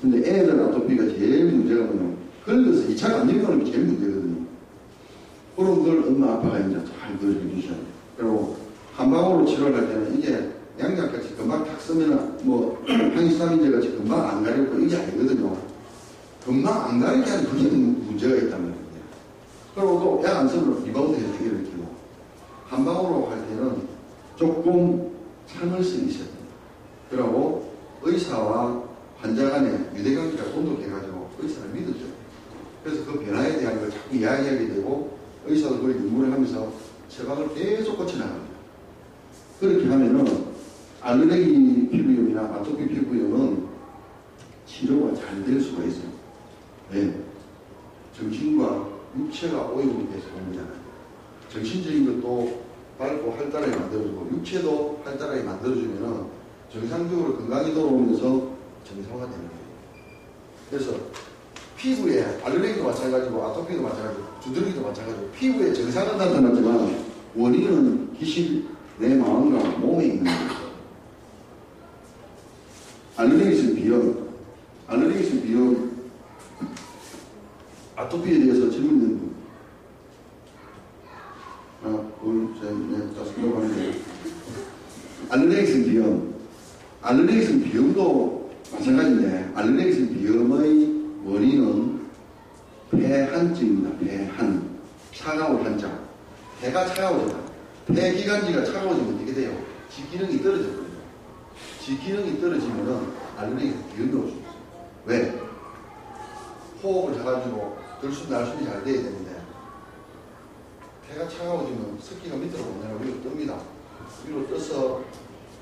근데 애들 아토피가 제일 문제가 뭐냐면 긁어서 2차 감염하는 게 제일 문제거든요. 그런 걸 엄마 아빠가 이제 잘 그려주셔야 돼요. 그리고 한 방울로 치료를 할 때는 이게 양약같이 금방 탁 쓰면 뭐 항히스타민제 같이 금방 안 가리고 이게 아니거든요. 금방 안 가리게 하는 그게 문제가 있다는 거예요. 그리고 또 약 안 쓰면 리바운드 해주기를 일으키고 한 방울로 할 때는 조금 참을 수 있어야 됩니다. 그리고 의사와 환자 간의 유대관계가 돈독해가지고 의사를 믿어줘요. 그래서 그 변화에 대한 걸 자꾸 이야기하게 되고 의사도 거의 눈물을 하면서 처방을 계속 고쳐나갑니다. 그렇게 하면은 알레르기 피부염이나 아토피 피부염은 치료가 잘 될 수가 있어요. 네. 정신과 육체가 오염이 돼서 온 거잖아요. 정신적인 것도 밝고 활달하게 만들어주고 육체도 활달하게 만들어주면은 정상적으로 건강이 돌아오면서 정상화되는 거예요. 그래서 피부에 알레르기도 마찬가지고 아토피도 마찬가지고 두드러기도 마찬가지고 피부에 정상은 나타났지만 원인은 기실 내 마음과 몸에 있는 거예요. 알레르기성 비염, 알레르기성 비염, 아토피에 대해서 질문된 분. 하나, 둘, 셋, 넷, 다섯, 여섯 하는데 알레르기성 비염, 알레르기성 비염도 마찬가지인데 알레르기성 비염의 원인은 폐한증입니다. 폐한, 차가운 한자. 폐가 차가워져요. 폐기관지가 차가워지면 어떻게 돼요? 지기능이 떨어져요. 지기능이 떨어지면은 알레르기가 비염이 올 수 있어요. 왜? 호흡을 잘해주고 들숨날숨이 잘 돼야 되는데 폐가 차가워지면 습기가 밑으로 온다고 위로 뜹니다. 위로 떠서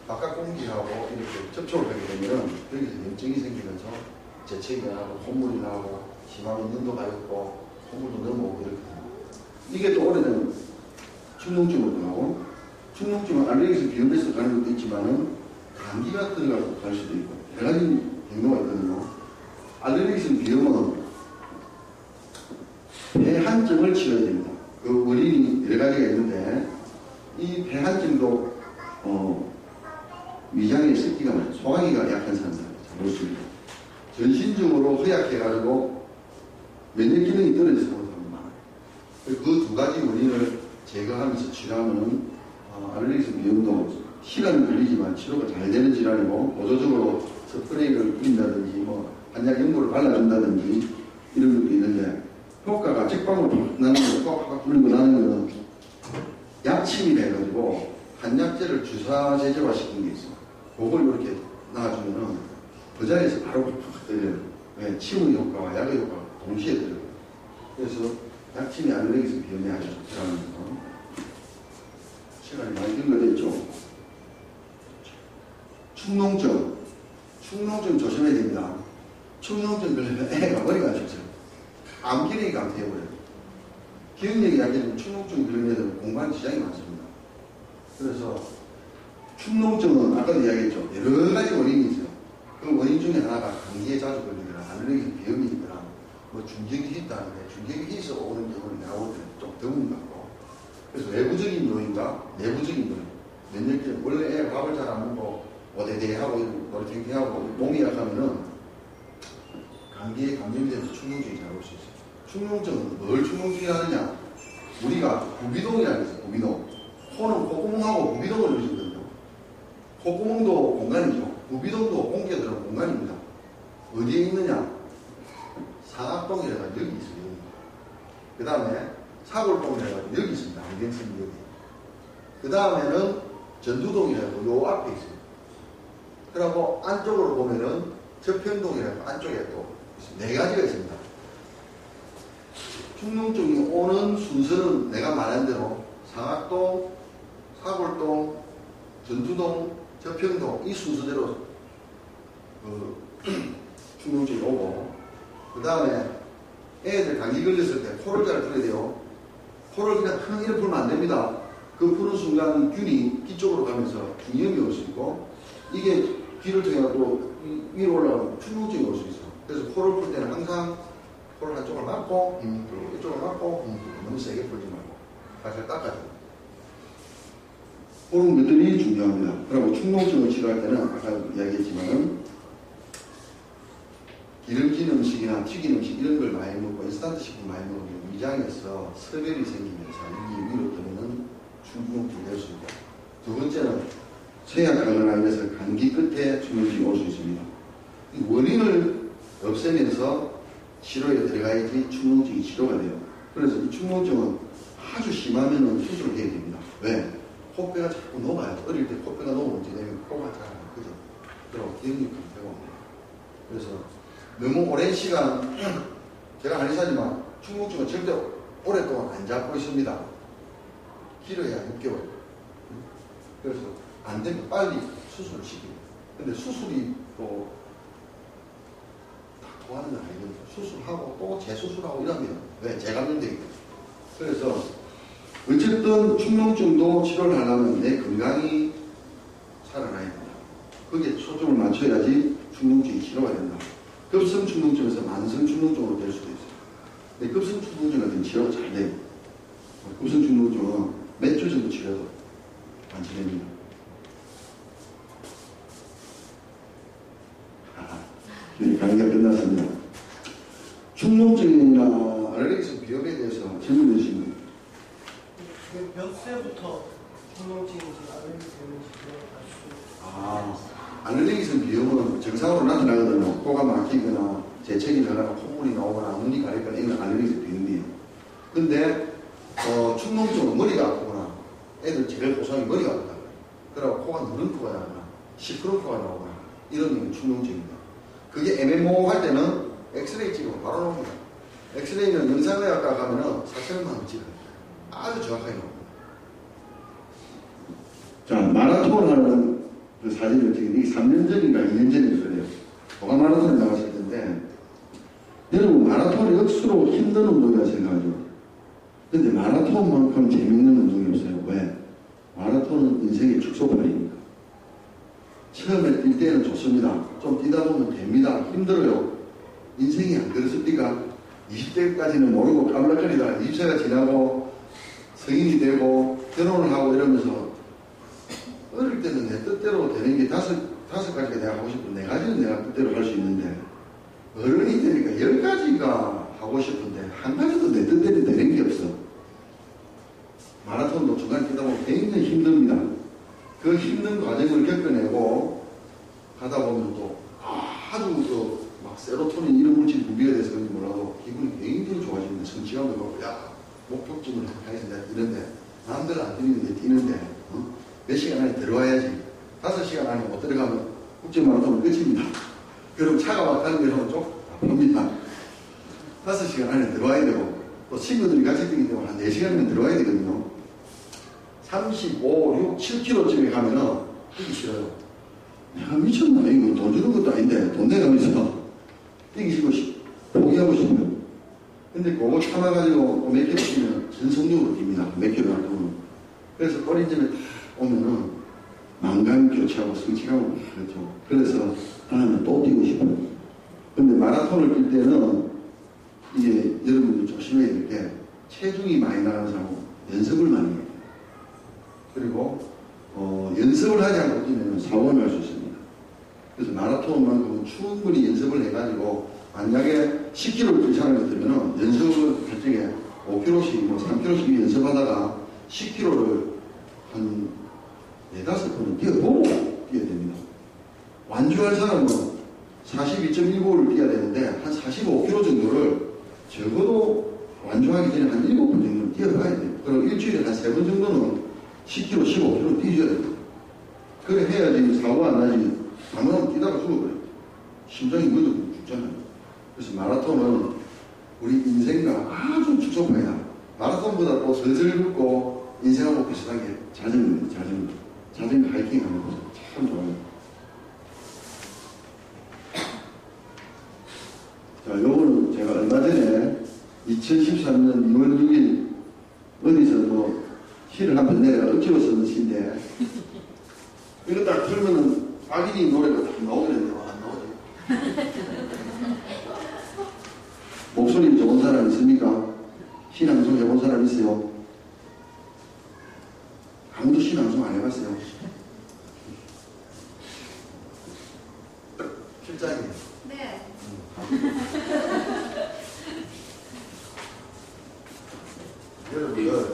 바깥 공기하고 이렇게 접촉을 하게 되면은 거기서 염증이 생기면서 재채기 나고 콧물이 나고 심하면 눈도 가렵고 콧물도 넘어오고 이렇게 됩니다. 이게 또 오래되면 축농증으로 나오고 축농증은 알레르기성 비염에서 가는 것도 있지만은 감기가 들어가서 갈 수도 있고 여러 가지 경로가 있거든요. 알레르기성 비염은 폐한증을 치료해야 됩니다. 그 원인이 여러 가지가 있는데 이 폐한증도 위장의 습기가 많아요. 소화기가 약한 사람들 잘 볼 수 있고 전신적으로 허약해가지고 면역 기능이 떨어져서 그런 사람이 많아요. 그 두 가지 원인을 제거하면서 치료하면은 알레르기성 비염도 시간이 걸리지만 치료가 잘 되는 질환이고 보조적으로 스프레이를 뿌린다든지 뭐 한약 연고를 발라준다든지 이런 것도 있는데 효과가 직방으로 나는 거 꽉꽉 뿌리고 나는 거는 약침이 돼가지고 한약재를 주사 제제화 시킨 게 있어. 그걸 이렇게 놔주면은 그 자리에서 바로 팍 때려요. 왜? 침의 효과와 약의 효과가 동시에 들어요. 그래서 약침이 알레르기성 비염에 아주 좋다는 거. 축농증 조심해야 됩니다. 축농증 걸리면 애가 머리가 안 좋죠. 암기력이 감퇴해버려요. 기억력이 약해지면 축농증 걸리는 애들은 공부하는 지장이 많습니다. 그래서 축농증은 아까도 이야기했죠. 여러 가지 원인이 있어요. 그 원인 중에 하나가 감기에 자주 걸리거나 알레르기 비염이 있거나 뭐 중경이 있다는데 중경이 있어 오는 경우는 내가 볼 때는 좀 드문 것 같고, 그래서 외부적인 요인과 내부적인 요인. 몇 년째 원래 애가 밥을 잘 안 먹고 오대대하고 머리탱탱하고 몸이 약하면은 감기에 감염돼서 축농증이 잘 올 수 있어요. 축농증은 뭘 축농증이 하느냐? 우리가 구비동이라고 해서 구비동. 코는 콧구멍하고 구비동을 이루거든요. 콧구멍도 공간이죠. 구비동도 공기가 들어간 공간입니다. 어디에 있느냐? 상악동이라고 여기 있어요. 그 다음에 사골동이라고 여기 있습니다. 안경선이 여기. 그 다음에는 전두동이라고 요 앞에 있어요. 그리고 안쪽으로 보면은 저평동이라고 안쪽에 또 네 가지가 있습니다. 축농증이 오는 순서는 내가 말한 대로 상악동, 사골동, 전두동, 저평동 이 순서대로 축농증이 오고, 그 다음에 애들 감기 걸렸을 때 코를 잘 풀어야 돼요. 코를 그냥 큰 이렇게 풀면 안 됩니다. 그 푸는 순간 균이 귀 쪽으로 가면서 균염이 올 수 있고, 이게 귀를 통해 또 위로 올라가면 축농증이 올 수 있어요. 그래서 코를 풀 때는 항상 코를 한쪽을 막고 그리고 이쪽을 막고 너무 세게 풀지 말고 살살 닦아줘요. 그런 것들이 중요합니다. 그리고 축농증을 치료할 때는 아까 이야기했지만은 기름진 음식이나 튀긴 음식 이런 걸 많이 먹고 인스턴트 식품 많이 먹으면 위장에서 설혈이 생기면서 이 위로 뜨는 축농증이 될 수 있고, 두 번째는 쇠약하거나 하면서 감기 끝에 축농증이 올 수 있습니다. 이 원인을 없애면서 치료에 들어가야지 축농증이 치료가 돼요. 그래서 이 축농증은 아주 심하면 수술을 해야 됩니다. 왜? 코뼈가 자꾸 녹아요. 어릴 때 코뼈가 녹으면 어떻게 되면 코가 잘 안 크죠. 그리고 기억력이 감퇴가 옵니다. 그래서 너무 오랜 시간, 제가 한의사지만 축농증은 절대 오랫동안 안 잡고 있습니다. 길어야 6개월. 그래서 안 되면 빨리 수술을 시켜요. 근데 수술이 또 다 통하는 건 아니거든요. 수술하고 또 재수술하고 이러면 왜? 재감염되기 때문에. 그래서 어쨌든 축농증도 치료를 하려면 내 건강이 살아나야 된다. 거기에 초점을 맞춰야지 축농증이 치료가 된다. 급성 축농증에서 만성 축농증으로 될 수도 있어요. 근데 급성 축농증 같은 치료가 잘 돼요. 급성 축농증은 몇 주 정도 치료도 완치됩니다. 강의가 끝났습니다. 축농증이나 알레르기성 비염에 대해서 질문해 주시면 됩니다. 몇 세부터 축농증인지 알레르기성인지 알레르기성 비염은 정상으로 나타나거든요. 코가 막히거나 재채기 나거나 콧물이 나오거나 눈이 가렵거나 이런 알레르기성 비염이에요. 근데 축농증은 머리가 아프거나 애들 제일 고상이 머리가 아프다. 그러고 코가 누른 코가 나거나 시끄러운 코가 나오거나 이런 게 축농증입니다. 그게 애매모호할 때는 엑스레이 찍으면 바로 나옵니다. 엑스레이는 영상의학과 가면은 사실만 찍어요. 아주 정확하게 나옵니다. 자, 마라톤 하는 그 사진을 찍은 이게 3년 전인가 2년 전일 거예요. 뭐가 마라톤에 나갔을 텐데, 여러분 마라톤이 억수로 힘든 운동이라 생각하죠. 근데 마라톤만큼 재밌는 운동이 없어요. 왜? 마라톤은 인생의 축소판이니까. 처음에 뛸 때는 좋습니다. 좀 뛰다 보면 됩니다. 힘들어요. 인생이 안 그렇습니까? 20대까지는 모르고 깜락거리다가 20세가 지나고 성인이 되고 결혼을 하고 이러면서 어릴 때는 내 뜻대로 되는 게 다섯 가지가 내가 하고 싶은 4가지는 내가 뜻대로 할 수 있는데, 어른이 되니까 10가지가 하고 싶은데 한 가지도 내 뜻대로 되는 게 없어. 마라톤도 중간에 뛰다 보면 굉장히 힘듭니다. 그 힘든 과정을 겪어내고 하다 보면 또 아주 막 세로토닌 이런 물질이 분비가 돼서 그런지 몰라도 기분이 굉장히 좋아집니다. 성취감도 그렇고, 야, 목표점을 해서 내가 뛰는데, 남들은 안 뛰는데 뛰는데, 몇 시간 안에 들어와야지. 5시간 안에 못 들어가면 국제마라톤은 끝입니다. 그럼 차가 막 가는 데로 쪽 아픕니다. 5시간 안에 들어와야 되고, 또 친구들이 같이 뛰기 때문에 한 4시간이면 들어와야 되거든요. 35, 6, 7km쯤에 가면은 뛰기 싫어요. 내가 미쳤나? 이거 돈 주는 것도 아닌데 돈 내가면서 뛰기시고 포기하고 싶어요. 근데 그거 참아가지고 몇 킬로 뛰면 전속력으로 뜁니다. 몇 킬로 안 그래서 어린점에 딱 오면은 망감 교차하고 성취하고 그렇죠. 그래서 다음에 또 뛰고 싶어요. 근데 마라톤을 뛸 때는 이게 여러분들 조심해야 될 게 체중이 많이 나가는 사람은 연습을 많이 해요. 그리고 연습을 하지 않고 뛰면 사고가 날 수 있습니다. 그래서 마라톤만큼은 충분히 연습을 해가지고 만약에 10km를 뛸 사람이 들면 연습을 할 적에 5km씩 뭐 3km씩 연습하다가 10km를 한 4-5번은 뛰어보고 뛰어야 됩니다. 완주할 사람은 42.15를 뛰어야 되는데 한 45km 정도를 적어도 완주하기 전에 한 7번 정도는 뛰어가야 돼요. 그리고 일주일에 한 3번 정도는 10km, 15km 뛰어야 돼요. 그래 해야지 사고가 안 나지. 아무나 뛰다가 죽어버려요. 심장이 무너져 죽잖아요. 그래서 마라톤은 우리 인생과 아주 축소판이다. 마라톤보다 또 슬슬 걷고 인생하고 비슷하게 자전거 하이킹 하는 거 참 좋아요. 자, 요거는 제가 얼마 전에 2013년 2월 6일 어디서 뭐 시를 한 편 내가 억지로 쓰는 시인데 이거 딱 틀면은 악인이 노래가 딱 나오더랬는데 안 나오지. 목소리 좋은 사람 있습니까? 시낭송 해본 사람 있어요? 아무도 시낭송 안 해봤어요? 실장님. 네. 여러분들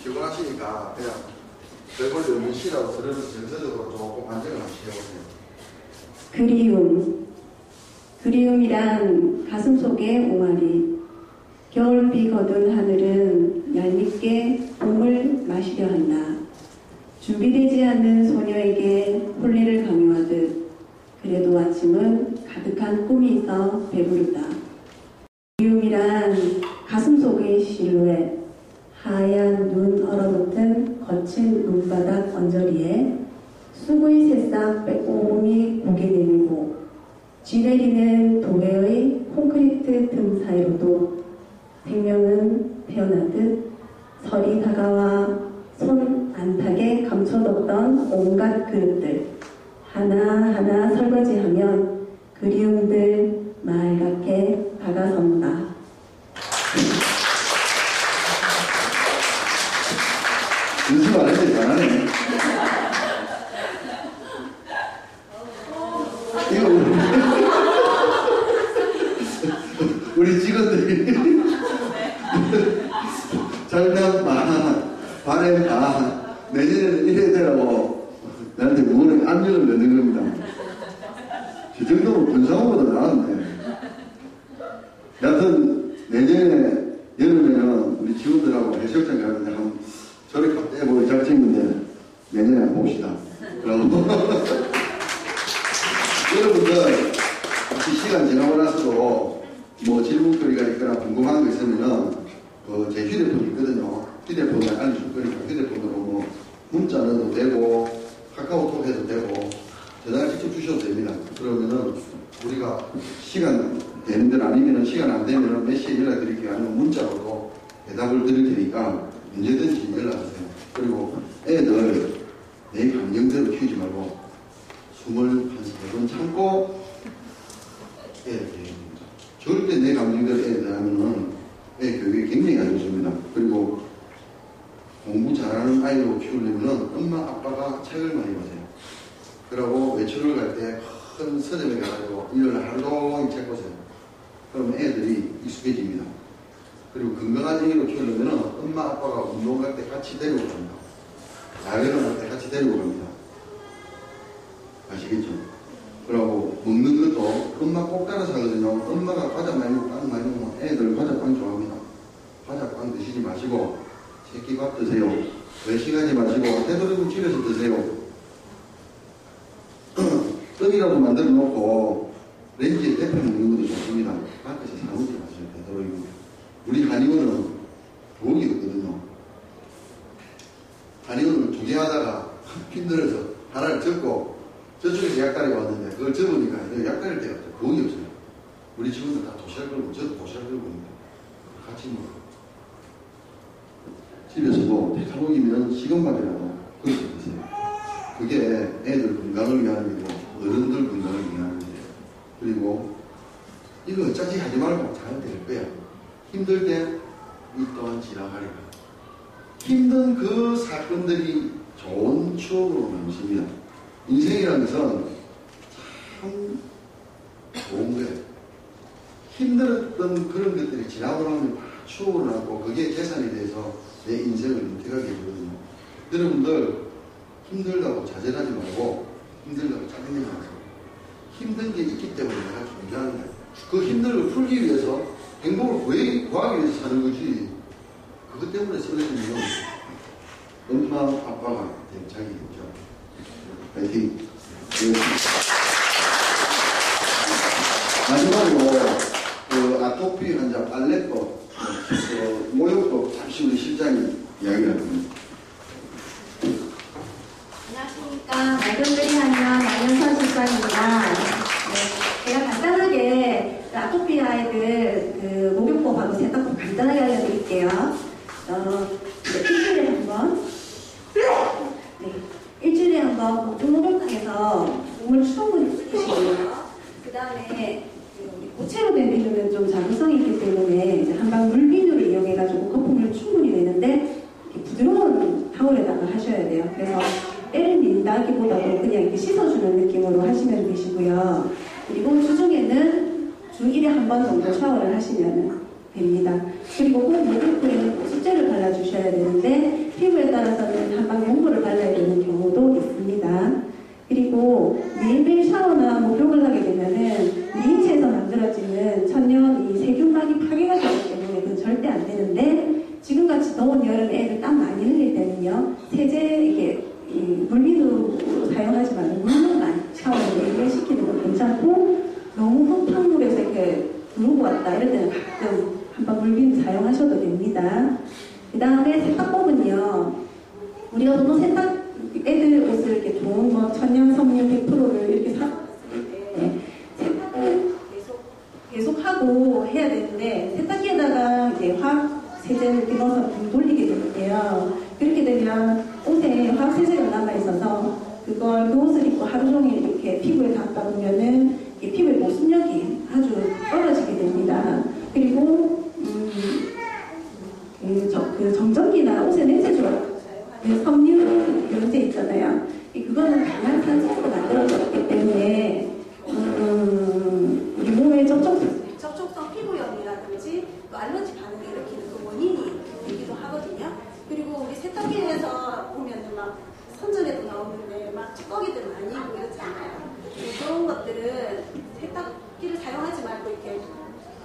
피곤하시니까 그냥 별볼일 없는 시라고 들으면서 정서적으로 조금 안정을 하시려고 해요. 그리움이란 가슴 속의 옹알이. 겨울비 거둔 하늘은 얄밉게 봄을 마시려 한다. 준비되지 않는 소녀에게 혼례를 강요하듯 그래도 아침은 가득한 꿈이 있어 배부르다. 그리움이란 가슴 속의 실루엣. 하얀 눈 얼어붙은 거친 눈바닥 언저리에 수구의 새싹 빼꼼히 고개 내밀고 쥐내리는 도배의 콘크리트 틈 사이로도 생명은 태어나듯 설이 다가와 손 안팎에 감춰뒀던 온갖 그릇들 하나하나 설거지하면 그리움들 맑게 다가선다. 연습 안 했는데 잘하네. 이거 우리 직원들이 잘난 바램 내년에는 이래야 되라고 나한테 응원의 압력을 넣는 겁니다. 저 정도면 군사원보다 나았네. 여하튼 내년에 여름에는 우리 직원들하고 해수욕장 가는데 한번 저렇게 해보기 잘 찍는데 내년에 한번 봅시다. 그러고 여러분들 혹시 시간 지나고 나서도 뭐 질문거리가 있거나 궁금한 거 있으면은 제 휴대폰이 있거든요. 휴대폰에 알려줄 거니까 휴대폰으로 뭐 문자 넣어도 되고 카카오톡 해도 되고 전화를 직접 주셔도 됩니다. 그러면은 우리가 시간 되는 데는 아니면은 시간 안 되면은 몇 시에 연락 드릴게요. 아니면 문자로도 대답을 드릴 테니까 언제든지 연락하세요. 그리고 애들 내 감정대로 키우지 말고 숨을 한 3번 참고 애들 교육입니다. 절대 내 감정대로 애들 하면은 애 교육이 굉장히 안 좋습니다. 그리고 공부 잘하는 아이로 키우려면은 엄마 아빠가 책을 많이 보세요. 그리고 외출을 갈 때 큰 서점에 가가지고 일요일 하루 종일 책 보세요. 그러면 애들이 익숙해집니다. 그리고 건강한 아이로 키우려면은 엄마 아빠가 운동 갈 때 같이 데리고 갑니다. 야외로 갈 때 같이 데리고 갑니다. 아시겠죠? 그리고 먹는 것도 엄마 꼭 따라서 하거든요. 엄마가 과자 많이 먹고 빵 많이 먹으면 애들 과자빵 좋아합니다. 과자빵 드시지 마시고 새끼밥 드세요. 외식하지 마시고 되도록이면 집에서 드세요. 떡이라도 만들어 놓고 렌즈에 데펴 먹는 것도 좋습니다. 밖에서 사 먹지 마세요. 되도록이면. 우리 한의원은 부엌이 없거든요. 한의원을 두 개 하다가 힘들어서 하나를 접고 저쪽에서 약달이 왔는데 그걸 접으니까 약달일 때가 거의 없어요. 우리 친구들 다 도시락 걸고 저도 도시락 걸고 있는데 같이 먹어요. 집에서도 대타록이면 시금밥이라도 그렇게 드세요. 그게 애들 건강을 위한 일이고 어른들 건강을 위한 일이에요. 그리고 이거 어차피 하지 말고 잘 될 거야. 힘들 때 이 또한 지나가리라. 힘든 그 사건들이 좋은 추억으로 남습니다. 인생이라는 것은 참 좋은 거예요. 힘들었던 그런 것들이 지나고 나면 추억으로 남고 그게 재산이 돼서 내 인생을 윤택하게 되거든요. 여러분들 힘들다고 좌절하지 말고 힘들다고 짜증내지 마세요. 힘든 게 있기 때문에 내가 존재하는 거예요. 그 힘든 걸 풀기 위해서 행복을 구하기 위해서 사는 거지 그것 때문에 쓰러지면 엄마 아빠가 대착이겠죠. 파이팅. 마지막으로 그 아토피 환자 빨래법 모욕법 잠시 우리 실장이 이야기를 합니다. 안녕하십니까. 말씀드리 하면 양현선 실장입니다. 네, 제가 간단하게 아토피 아이들 그 목욕법하고 세탁법 간단하게 알려드릴게요. 일주일에 한 번, 일주일에 한 번 목욕탕에서 몸을 충분히 씻으시고요. 그 다음에 고체로 된 비누는 좀 자극성이 있기 때문에 이제 한방 물비누를 이용해가지고 거품을 충분히 내는데 부드러운 타월에다가 하셔야 돼요. 그래서 때를 민다기보다도 그냥 이렇게 씻어주는 느낌으로 하시면 되시고요. 그리고 주중에는 주 1회 한 번 정도 샤워를 하시면 됩니다. 그리고 꼭 목욕 후에는 보습제를 발라주셔야 되는데 피부에 따라서는 한방 용도를 발라야 되는 경우도 있습니다. 그리고 매일매일 샤워나 목욕을 하게 되면은 우리 인체에서 만들어지는 천연 이 세균막이 파괴가 되기 때문에 그건 절대 안 되는데 지금같이 더운 여름에 애들 땀 많이 흘릴 때는요 세제 이게 물비누로 사용하지 말고 물로만 샤워를 시키는 건 괜찮고 너무 흡한 물에서 이렇게 누르고 왔다 이럴 때는 가끔 한번 물비누 사용하셔도 됩니다. 그 다음에 세탁법은요 우리가 보통 세탁 애들 옷을 이렇게 좋은 거 천연 섬유 100%를 이렇게 세탁을 계속 하고 해야 되는데 세탁기에다가 이제 화학 세제를 넣어서 돌리게 되는데요. 그렇게 되면 옷에 화학 세제가 남아 있어서 그걸 그 옷을 입고 하루 종일 이렇게 피부에 닿다 보면은 피부의 보습력이 아주 떨어지게 됩니다. 그리고 그 정전기나 옷에 냄새 좋아요. 섬유 연세 있잖아요. 그거는 강한 산소로 만들어졌기 때문에 우리 몸에 접촉성 피부염이라든지 또 알러지 반응을 일으키는 그 원인이 되기도 하거든요. 그리고 우리 세탁기에서 보면은 막 선전에도 나오는데 막 찌꺼기들 많이 있고 이렇잖아요. 그런 것들은 세탁기를 사용하지 말고 이렇게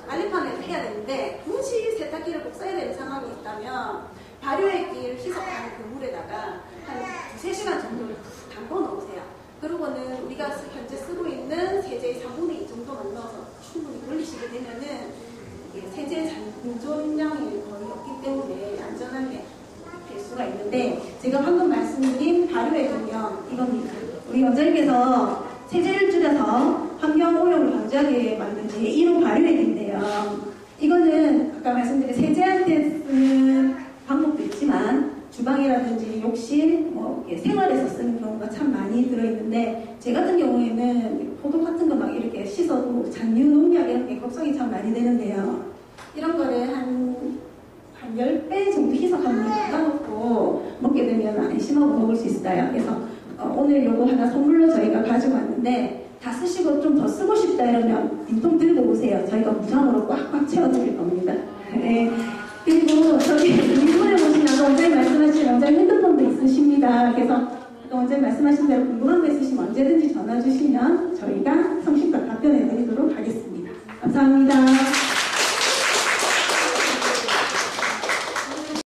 빨래판에서 해야 되는데 굳이 세탁기를 꼭 써야 되는 상황이 있다면 발효액기를 희석하는 그 물에다가 한 2-3시간 정도를 담궈 놓으세요. 그러고는 우리가 현재 쓰고 있는 세제의 3분의 2 정도만 넣어서 충분히 돌리시게 되면은 세제 잔존량이 거의 없기 때문에 안전하게 될 수가 있는데 제가 방금 말씀드린 발효액은요 이겁니다. 우리 원장님께서 세제를 줄여서 환경 오염을 방지하게 만든 제 1호 발효액인데요. 이거는 아까 말씀드린 세제할 때 쓰는 방법도 있지만 주방이라든지 욕실, 생활에서 쓰는 경우가 참 많이 들어있는데 제 같은 경우에는 포도 같은 거 막 이렇게 씻어도 잔류 농약 이런 게 걱정이 참 많이 되는데요. 이런 거를 한 10배 정도 희석한 물에 담아놓고 먹게 되면 안심하고 먹을 수 있어요. 그래서 오늘 요거 하나 선물로 저희가 가지고 왔는데 다 쓰시고 좀 더 쓰고 싶다 이러면 빈통 들고 오세요. 저희가 무상으로 꽉꽉 채워드릴 겁니다. 네. 그리고 저기 일본에 보시면 원장님 말씀하신 원장님 핸드폰도 있으십니다. 그래서 원장님 말씀하신 대로 궁금한 거 있으시면 언제든지 전화 주시면 저희가 성실껏 답변해 드리도록 하겠습니다. 감사합니다.